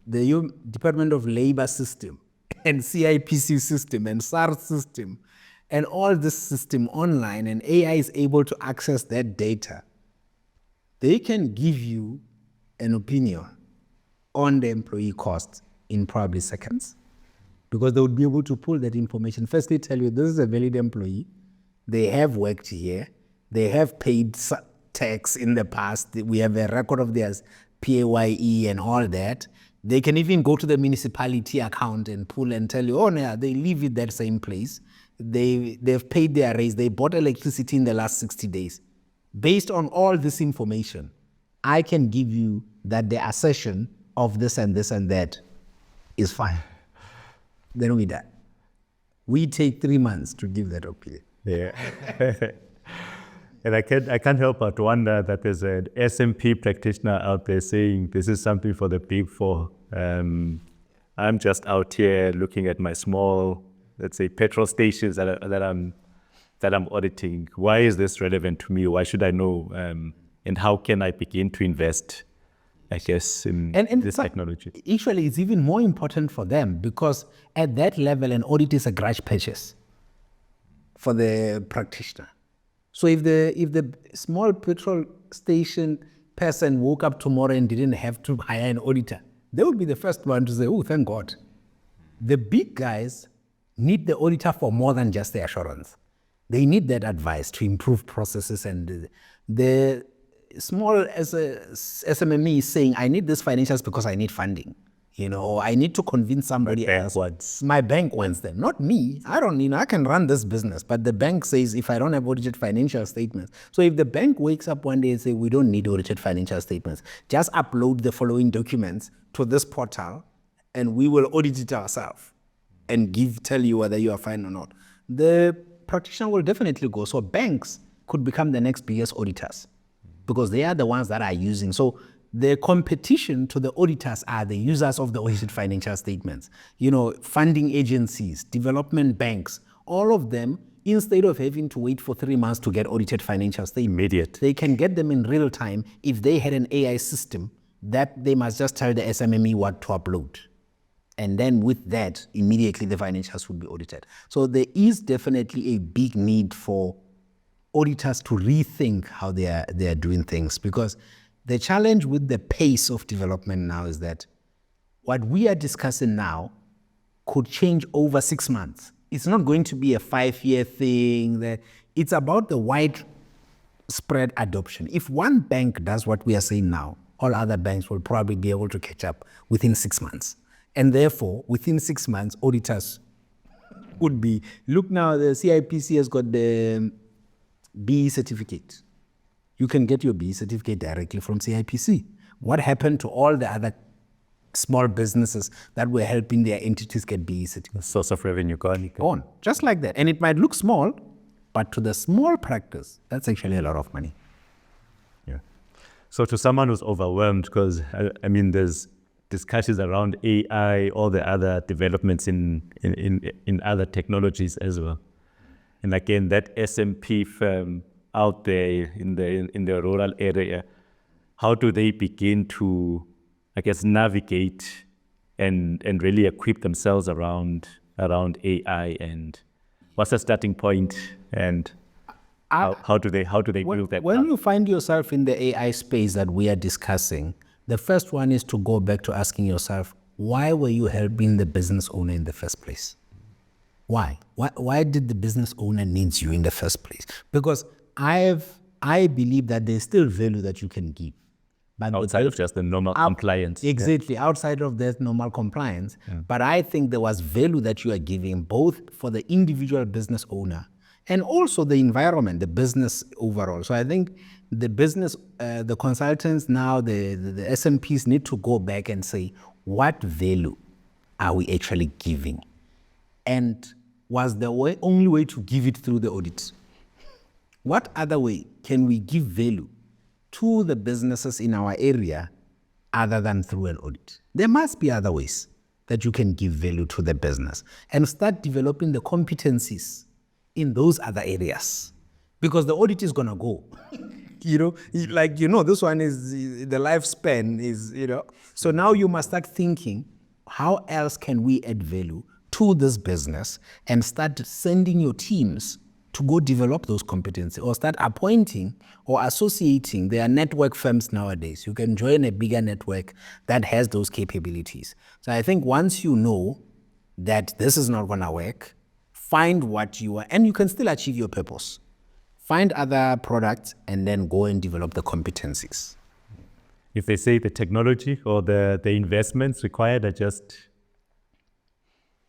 Department of Labor system and CIPC system and SARS system and all this system online, and AI is able to access that data, they can give you an opinion on the employee costs in probably seconds, because they would be able to pull that information. Firstly, tell you this is a valid employee, they have worked here, they have paid tax in the past, we have a record of theirs, PAYE and all that. They can even go to the municipality account and pull and tell you, oh, no, they live in that same place. They've paid their raise. They bought electricity in the last 60 days. Based on all this information, I can give you that the assertion of this and this and that is fine. Then we die. We take 3 months to give that opinion. Yeah. And I can't help but wonder that there's an SMP practitioner out there saying this is something for the big four. I'm just out here looking at my small, let's say, petrol stations that I'm auditing. Why is this relevant to me? Why should I know? And how can I begin to invest, I guess, in this technology? Actually, it's even more important for them because at that level, an audit is a garage purchase for the practitioner. So if the small petrol station person woke up tomorrow and didn't have to hire an auditor, they would be the first one to say, oh, thank God. The big guys need the auditor for more than just the assurance. They need that advice to improve processes, and the small SMME is saying, I need this financials because I need funding. Or I need to convince somebody else. My bank wants them, not me. I don't, I can run this business, but the bank says if I don't have audited financial statements. So if the bank wakes up one day and say, we don't need audited financial statements, just upload the following documents to this portal and we will audit it ourselves and tell you whether you are fine or not. The practitioner will definitely go. So banks could become the next biggest auditors because they are the ones that are using. So the competition to the auditors are the users of the audited financial statements. Funding agencies, development banks, all of them, instead of having to wait for 3 months to get audited financial statements, immediate. They can get them in real time if they had an AI system that they must just tell the SMME what to upload. And then with that, immediately the financials would be audited. So there is definitely a big need for auditors to rethink how they are doing things, because the challenge with the pace of development now is that what we are discussing now could change over 6 months. It's not going to be a 5-year thing. It's about the widespread adoption. If one bank does what we are saying now, all other banks will probably be able to catch up within 6 months. And therefore, within 6 months, auditors would be, look now, the CIPC has got the BE certificate. You can get your BE certificate directly from CIPC. What happened to all the other small businesses that were helping their entities get BE certificates? Source of revenue gone. Just like that. And it might look small, but to the small practice, that's actually a lot of money. Yeah. So to someone who's overwhelmed, because there's discussions around AI, all the other developments in other technologies as well. And again, that SMP firm out there in the rural area, how do they begin to, I guess, navigate and really equip themselves around AI, and what's the starting point, and how do they build that? When you find yourself in the AI space that we are discussing, the first one is to go back to asking yourself, why were you helping the business owner in the first place? Why? Why did the business owner need you in the first place? Because I believe that there's still value that you can give. But outside of just the normal compliance. Exactly, outside of that normal compliance. Yeah. But I think there was value that you are giving both for the individual business owner and also the environment, the business overall. So I think the business, the consultants now, the SMPs need to go back and say, what value are we actually giving? And was the only way to give it through the audit? What other way can we give value to the businesses in our area other than through an audit? There must be other ways that you can give value to the business and start developing the competencies in those other areas, because the audit is going to go. This one is, the lifespan is, So now you must start thinking, how else can we add value to this business, and start sending your teams to go develop those competencies, or start appointing or associating. There are network firms nowadays. You can join a bigger network that has those capabilities. So I think once you know that this is not going to work, find what you are, and you can still achieve your purpose. Find other products and then go and develop the competencies. If they say the technology or the investments required are just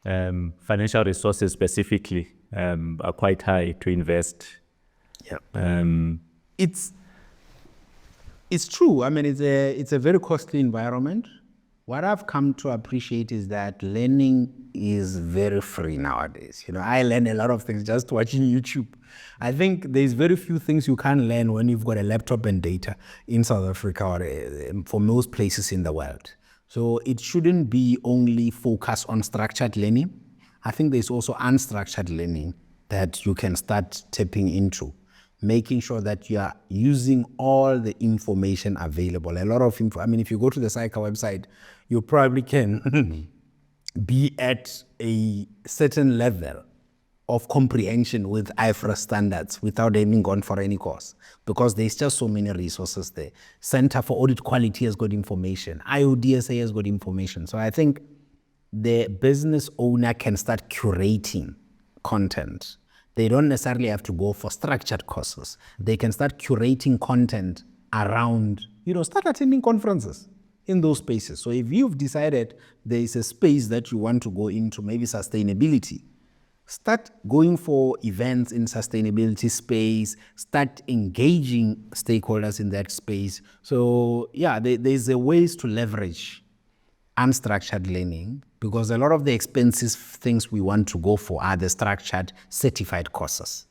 financial resources specifically, are quite high to invest. Yeah. It's true. It's a very costly environment. What I've come to appreciate is that learning is very free nowadays. I learn a lot of things just watching YouTube. I think there's very few things you can't learn when you've got a laptop and data in South Africa or for most places in the world. So it shouldn't be only focused on structured learning. I think there's also unstructured learning that you can start tapping into, making sure that you are using all the information available. A lot of info. I mean, if you go to the SAICA website, you probably can be at a certain level of comprehension with IFRS standards without having gone for any course, because there's just so many resources there. Center for Audit Quality has got information. IODSA has got information. So I think the business owner can start curating content. They don't necessarily have to go for structured courses. They can start curating content around, start attending conferences in those spaces. So if you've decided there is a space that you want to go into, maybe sustainability, start going for events in sustainability space, start engaging stakeholders in that space. So yeah, there's a ways to leverage unstructured learning, because a lot of the expensive things we want to go for are the structured certified courses.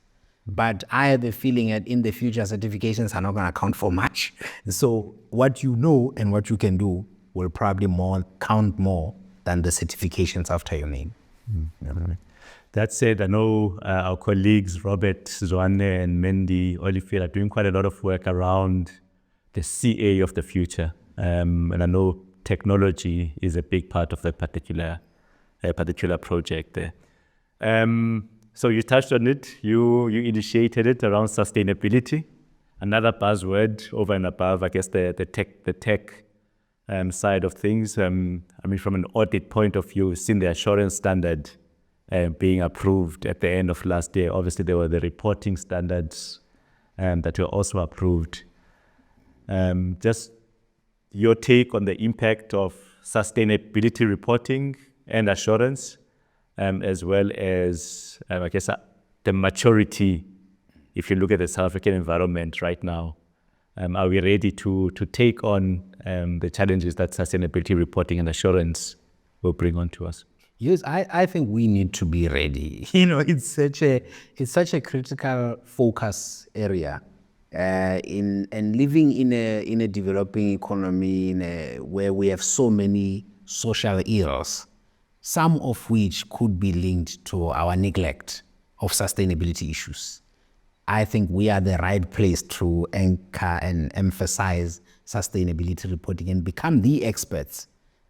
But I have a feeling that in the future, certifications are not going to count for much. So what you know and what you can do will probably count more than the certifications after your name. Yeah. That said, I know our colleagues, Robert, Zwane, and Mendy Olifield, are doing quite a lot of work around the CA of the future. And I know technology is a big part of that particular project there. So you touched on it. You initiated it around sustainability. Another buzzword over and above, I guess, the tech side of things. I mean, from an audit point of view, we've seen the assurance standard being approved at the end of last year. Obviously, there were the reporting standards that were also approved. Just your take on the impact of sustainability reporting and assurance, as well as, I guess, the maturity, if you look at the South African environment right now. Are we ready to take on the challenges that sustainability reporting and assurance will bring on to us? Yes, I think we need to be ready. It's such a critical focus area. And living in a developing economy where we have so many social ills, some of which could be linked to our neglect of sustainability issues. I think we are the right place to anchor and emphasize sustainability reporting and become the experts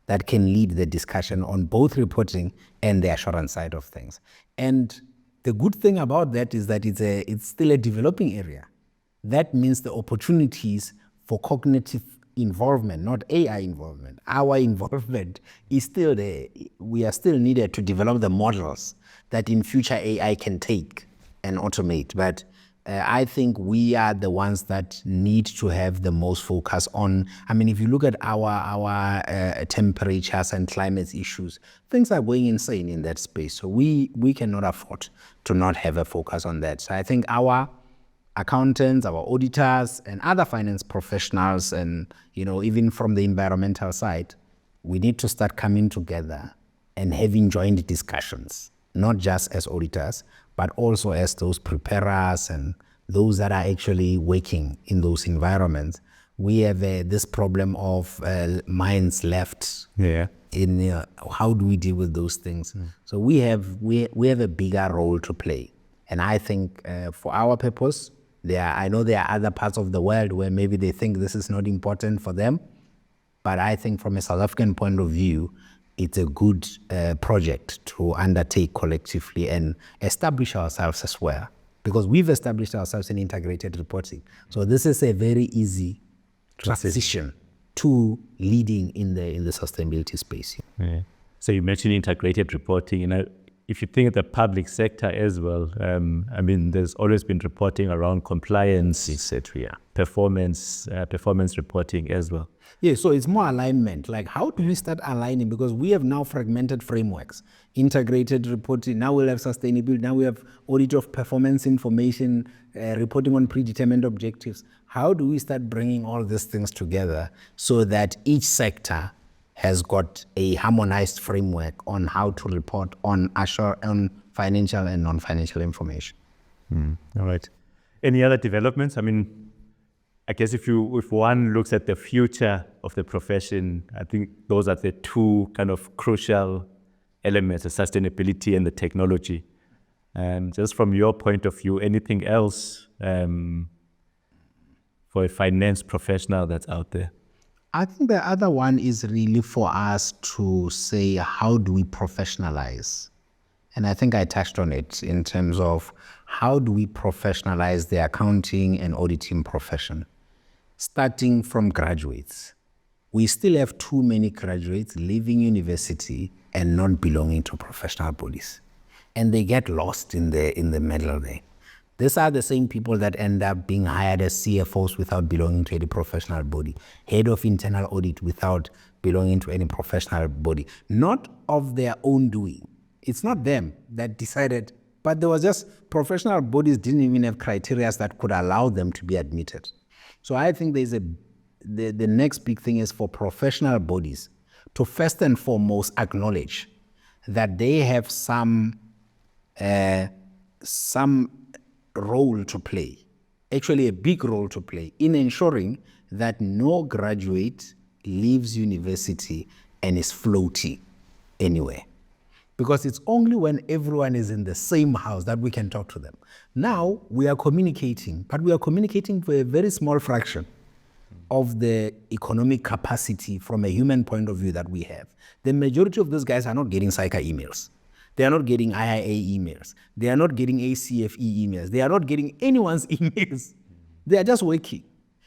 that can lead the discussion on both reporting and the assurance side of things. And the good thing about that is that it's still a developing area. That means the opportunities for cognitive involvement, not AI involvement, our involvement is still there. We are still needed to develop the models that in future AI can take and automate. But I think we are the ones that need to have the most focus on. I mean, if you look at our temperatures and climate issues, things are going insane in that space. So we cannot afford to not have a focus on that. So I think our accountants, our auditors, and other finance professionals, and even from the environmental side, we need to start coming together and having joint discussions, not just as auditors, but also as those preparers and those that are actually working in those environments. We have this problem of minds left. Yeah. In how do we deal with those things? So we have a bigger role to play, and I think for our purpose. I know there are other parts of the world where maybe they think this is not important for them, but I think from a South African point of view, it's a good project to undertake collectively and establish ourselves as well, because we've established ourselves in integrated reporting. So this is a very easy transition to leading in the sustainability space. Yeah. So you mentioned integrated reporting, if you think of the public sector as well, I mean, there's always been reporting around compliance, etc. Performance reporting as well. Yeah, so it's more alignment. Like, how do we start aligning? Because we have now fragmented frameworks, integrated reporting. Now we'll have sustainability. Now we have audit of performance information, reporting on predetermined objectives. How do we start bringing all these things together so that each sector has got a harmonized framework on how to report on financial and non-financial information. All right. Any other developments? I mean, I guess if one looks at the future of the profession, I think those are the two kind of crucial elements, the sustainability and the technology. And just from your point of view, anything else for a finance professional that's out there? I think the other one is really for us to say, how do we professionalize? And I think I touched on it in terms of how do we professionalize the accounting and auditing profession? Starting from graduates. We still have too many graduates leaving university and not belonging to professional bodies. And they get lost in the middle there. These are the same people that end up being hired as CFOs without belonging to any professional body, head of internal audit without belonging to any professional body, not of their own doing. It's not them that decided, but there was just professional bodies didn't even have criteria that could allow them to be admitted. So I think there's the next big thing is for professional bodies to first and foremost acknowledge that they have some role to play, actually a big role to play in ensuring that no graduate leaves university and is floating anywhere. Because it's only when everyone is in the same house that we can talk to them. Now we are communicating, but we are communicating for a very small fraction of the economic capacity from a human point of view that we have. The majority of those guys are not getting SAICA emails. They are not getting IIA emails. They are not getting ACFE emails. They are not getting anyone's emails. They are just working.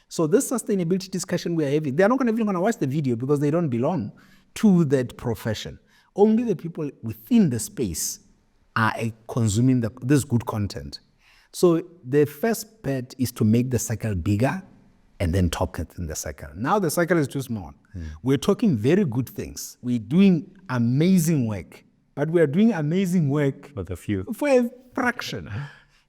So this sustainability discussion we are having, they are not even going to watch the video because they don't belong to that profession. Only the people within the space are consuming this good content. So the first bet is to make the cycle bigger and then top it in the cycle. Now the cycle is too small. We're talking very good things. We're doing amazing work. But we are doing amazing work for a fraction.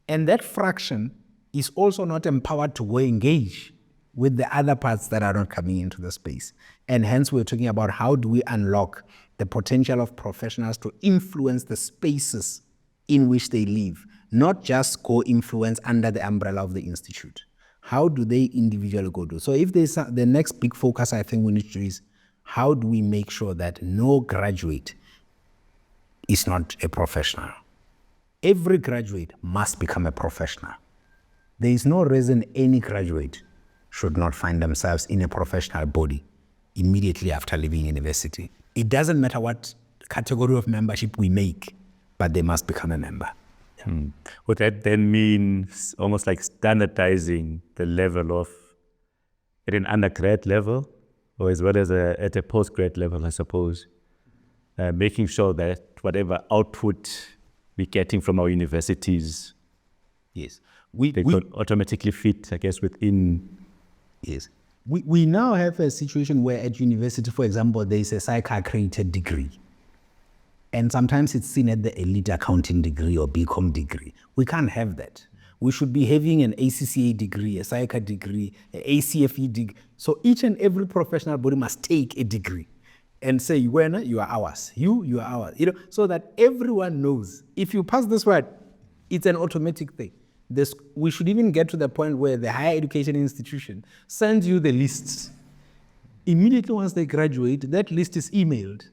And that fraction is also not empowered to go engage with the other parts that are not coming into the space. And hence we're talking about how do we unlock the potential of professionals to influence the spaces in which they live, not just co-influence under the umbrella of the institute. How do they individually go do? So if there's the next big focus I think we need to do is how do we make sure that no graduate is not a professional. Every graduate must become a professional. There is no reason any graduate should not find themselves in a professional body immediately after leaving university. It doesn't matter what category of membership we make, but they must become a member. Would that then mean almost like standardizing the level of, at an undergrad level, or as well as at a postgrad level, I suppose? Making sure that whatever output we're getting from our universities, yes, they could automatically fit, I guess, within. Yes. We now have a situation where at university, for example, there is a SAICA accredited degree. And sometimes it's seen as the elite accounting degree or BCom degree. We can't have that. We should be having an ACCA degree, a SAICA degree, an ACFE degree. So each and every professional body must take a degree and say, Wena, you are ours. You are ours. So that everyone knows. If you pass this word, it's an automatic thing. We should even get to the point where the higher education institution sends you the lists. Immediately once they graduate, that list is emailed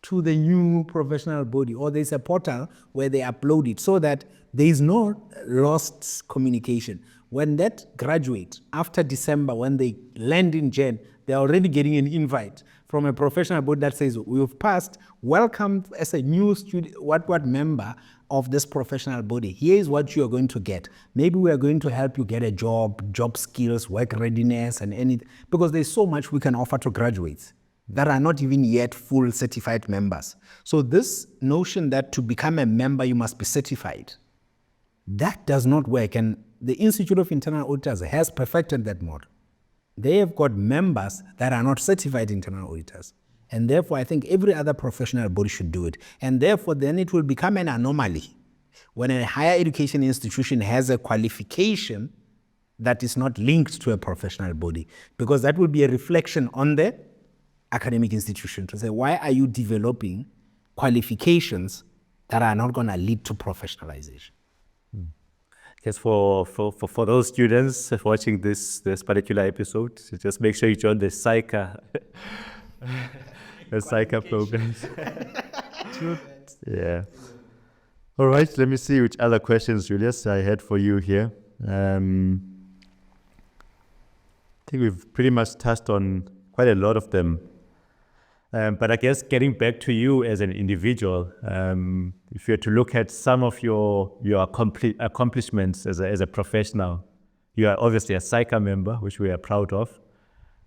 to the new professional body, or there's a portal where they upload it so that there is no lost communication. When that graduate, after December, when they land in Jan, they're already getting an invite from a professional body that says, we've passed, welcome as a new student, what member of this professional body. Here is what you are going to get. Maybe we are going to help you get a job skills, work readiness, and anything, because there's so much we can offer to graduates that are not even yet full certified members. So this notion that to become a member, you must be certified, that does not work. And the Institute of Internal Auditors has perfected that model. They have got members that are not certified internal auditors. And therefore, I think every other professional body should do it. And therefore, then it will become an anomaly when a higher education institution has a qualification that is not linked to a professional body, because that will be a reflection on the academic institution to say, why are you developing qualifications that are not going to lead to professionalization? Just for those students watching this particular episode, just make sure you join the SAICA, the SAICA programs. Yeah. All right, let me see which other questions, Julius, I had for you here. I think we've pretty much touched on quite a lot of them. But I guess getting back to you as an individual, if you were to look at some of your accomplishments as a professional, you are obviously a SAICA member, which we are proud of.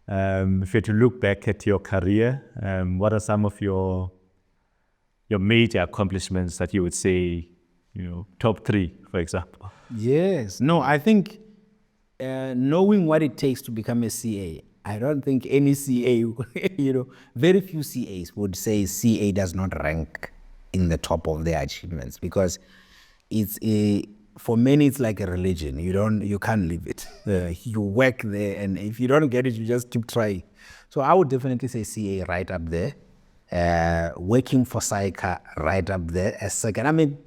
If you were to look back at your career, what are some of your major accomplishments that you would say, top 3, for example? Yes. No, I think knowing what it takes to become a CA, I don't think any CA, very few CAs would say CA does not rank in the top of their achievements, because for many it's like a religion. You can't leave it. You work there, and if you don't get it, you just keep trying. So I would definitely say CA right up there. Working for SAICA right up there as second. I mean,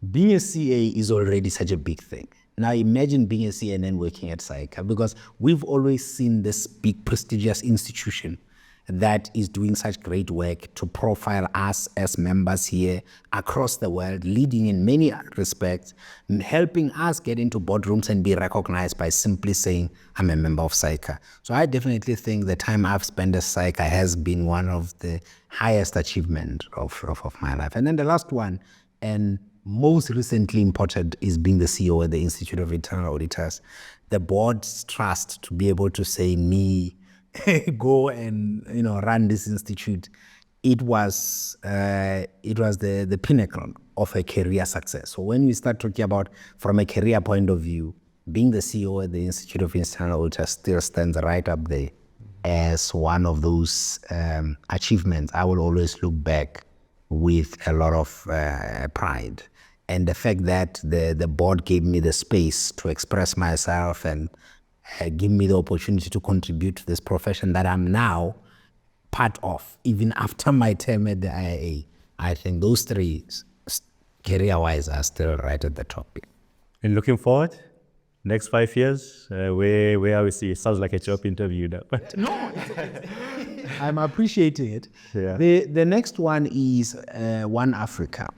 being a CA is already such a big thing. Now imagine being a CA and then working at SAICA, because we've always seen this big prestigious institution that is doing such great work to profile us as members here across the world, leading in many respects, helping us get into boardrooms and be recognized by simply saying, I'm a member of SAICA. So I definitely think the time I've spent at SAICA has been one of the highest achievements of my life. And then the last one, and most recently important, is being the CEO at the Institute of Internal Auditors. The board's trust to be able to say me, go and run this institute, it was the pinnacle of a career success. So when we start talking about from a career point of view, being the CEO at the Institute of Internal Auditors still stands right up there as one of those achievements I will always look back with a lot of pride. And the fact that the board gave me the space to express myself and give me the opportunity to contribute to this profession that I'm now part of, even after my term at the IIA, I think those 3, career-wise, are still right at the top. And looking forward, next 5 years, where are we see? It sounds like a job interview now. But no, I'm appreciating it. Yeah. The next one is One Africa.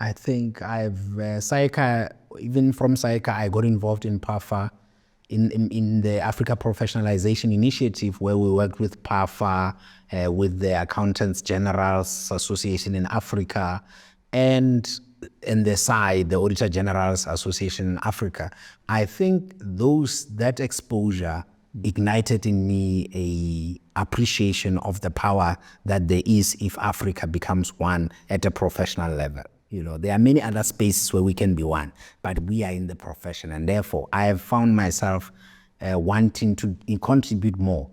I think SAICA, even from SAICA, I got involved in PAFA, in the Africa Professionalization Initiative, where we worked with PAFA, with the Accountants Generals Association in Africa, and the SAI, the Auditor Generals Association in Africa. I think that exposure ignited in me a appreciation of the power that there is if Africa becomes one at a professional level. There are many other spaces where we can be one, but we are in the profession, and therefore I have found myself wanting to contribute more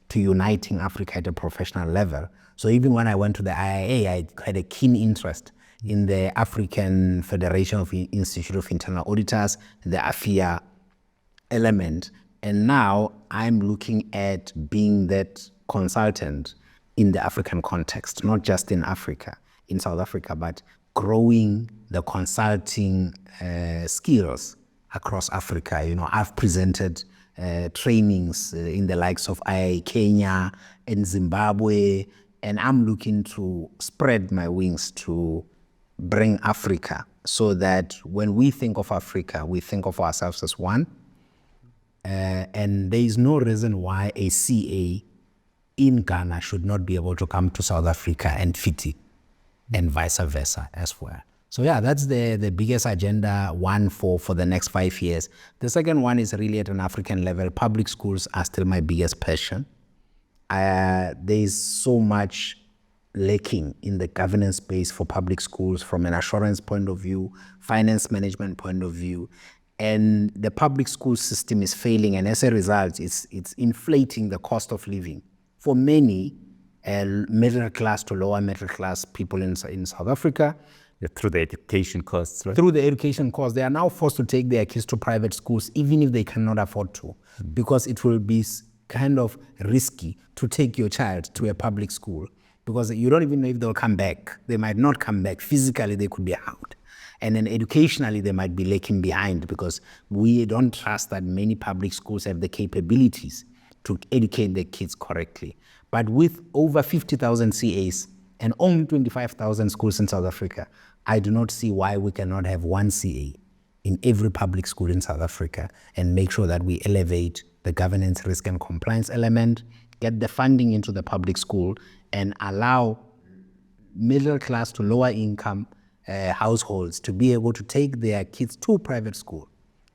to uniting Africa at a professional level. So even when I went to the IIA, I had a keen interest in the African Federation of Institute of Internal Auditors, the AFIA element, and now I'm looking at being that consultant in the African context, not just in Africa, in South Africa, but growing the consulting skills across Africa. I've presented trainings in the likes of IIA Kenya and Zimbabwe, and I'm looking to spread my wings to bring Africa, so that when we think of Africa, we think of ourselves as one. And there is no reason why a CA in Ghana should not be able to come to South Africa and fit it, and vice versa as well. So yeah, that's the biggest agenda, one for the next 5 years. The second one is really at an African level. Public schools are still my biggest passion. There is so much lacking in the governance space for public schools from an assurance point of view, finance management point of view, and the public school system is failing, and as a result, it's inflating the cost of living for many middle class to lower middle class people in South Africa. Through the education costs, right? Through the education costs. They are now forced to take their kids to private schools, even if they cannot afford to, because it will be kind of risky to take your child to a public school because you don't even know if they'll come back. They might not come back. Physically, they could be out. And then educationally, they might be lagging behind because we don't trust that many public schools have the capabilities to educate their kids correctly. But with over 50,000 CAs and only 25,000 schools in South Africa, I do not see why we cannot have one CA in every public school in South Africa and make sure that we elevate the governance, risk, and compliance element, get the funding into the public school, and allow middle class to lower income households to be able to take their kids to private school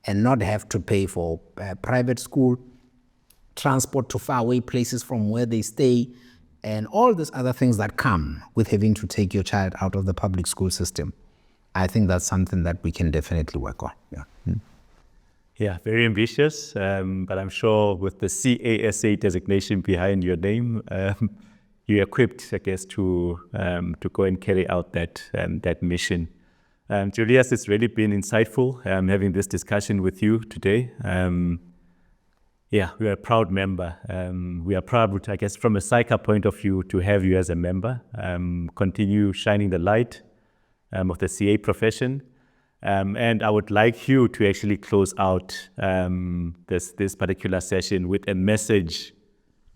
and not have to pay for private school, transport to faraway places from where they stay, and all these other things that come with having to take your child out of the public school system. I think that's something that we can definitely work on. Yeah. Yeah, very ambitious, but I'm sure with the CASA designation behind your name, you're equipped, I guess, to go and carry out that mission. Julius, it's really been insightful having this discussion with you today. Yeah, we are a proud member. We are proud, I guess, from a SAICA point of view, to have you as a member. Continue shining the light of the CA profession. And I would like you to actually close out this particular session with a message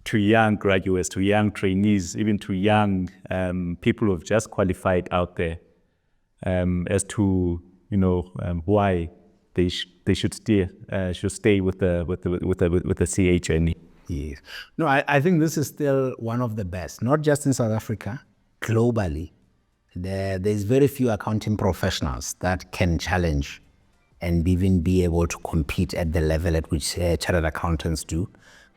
to young graduates, to young trainees, even to young people who have just qualified out there, as to why they should stay with the CA journey. Yes. No, I think this is still one of the best, not just in South Africa, globally. There's very few accounting professionals that can challenge and even be able to compete at the level at which chartered accountants do.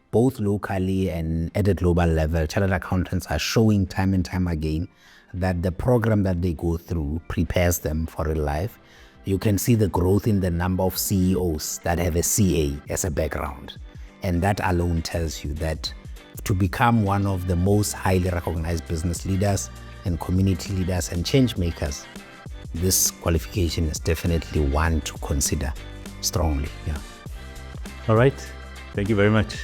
Both locally and at a global level, chartered accountants are showing time and time again that the program that they go through prepares them for real life. You can see the growth in the number of CEOs that have a CA as a background. And that alone tells you that to become one of the most highly recognized business leaders and community leaders and change makers, this qualification is definitely one to consider strongly. Yeah. All right. Thank you very much.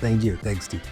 Thank you. Thanks, Steve.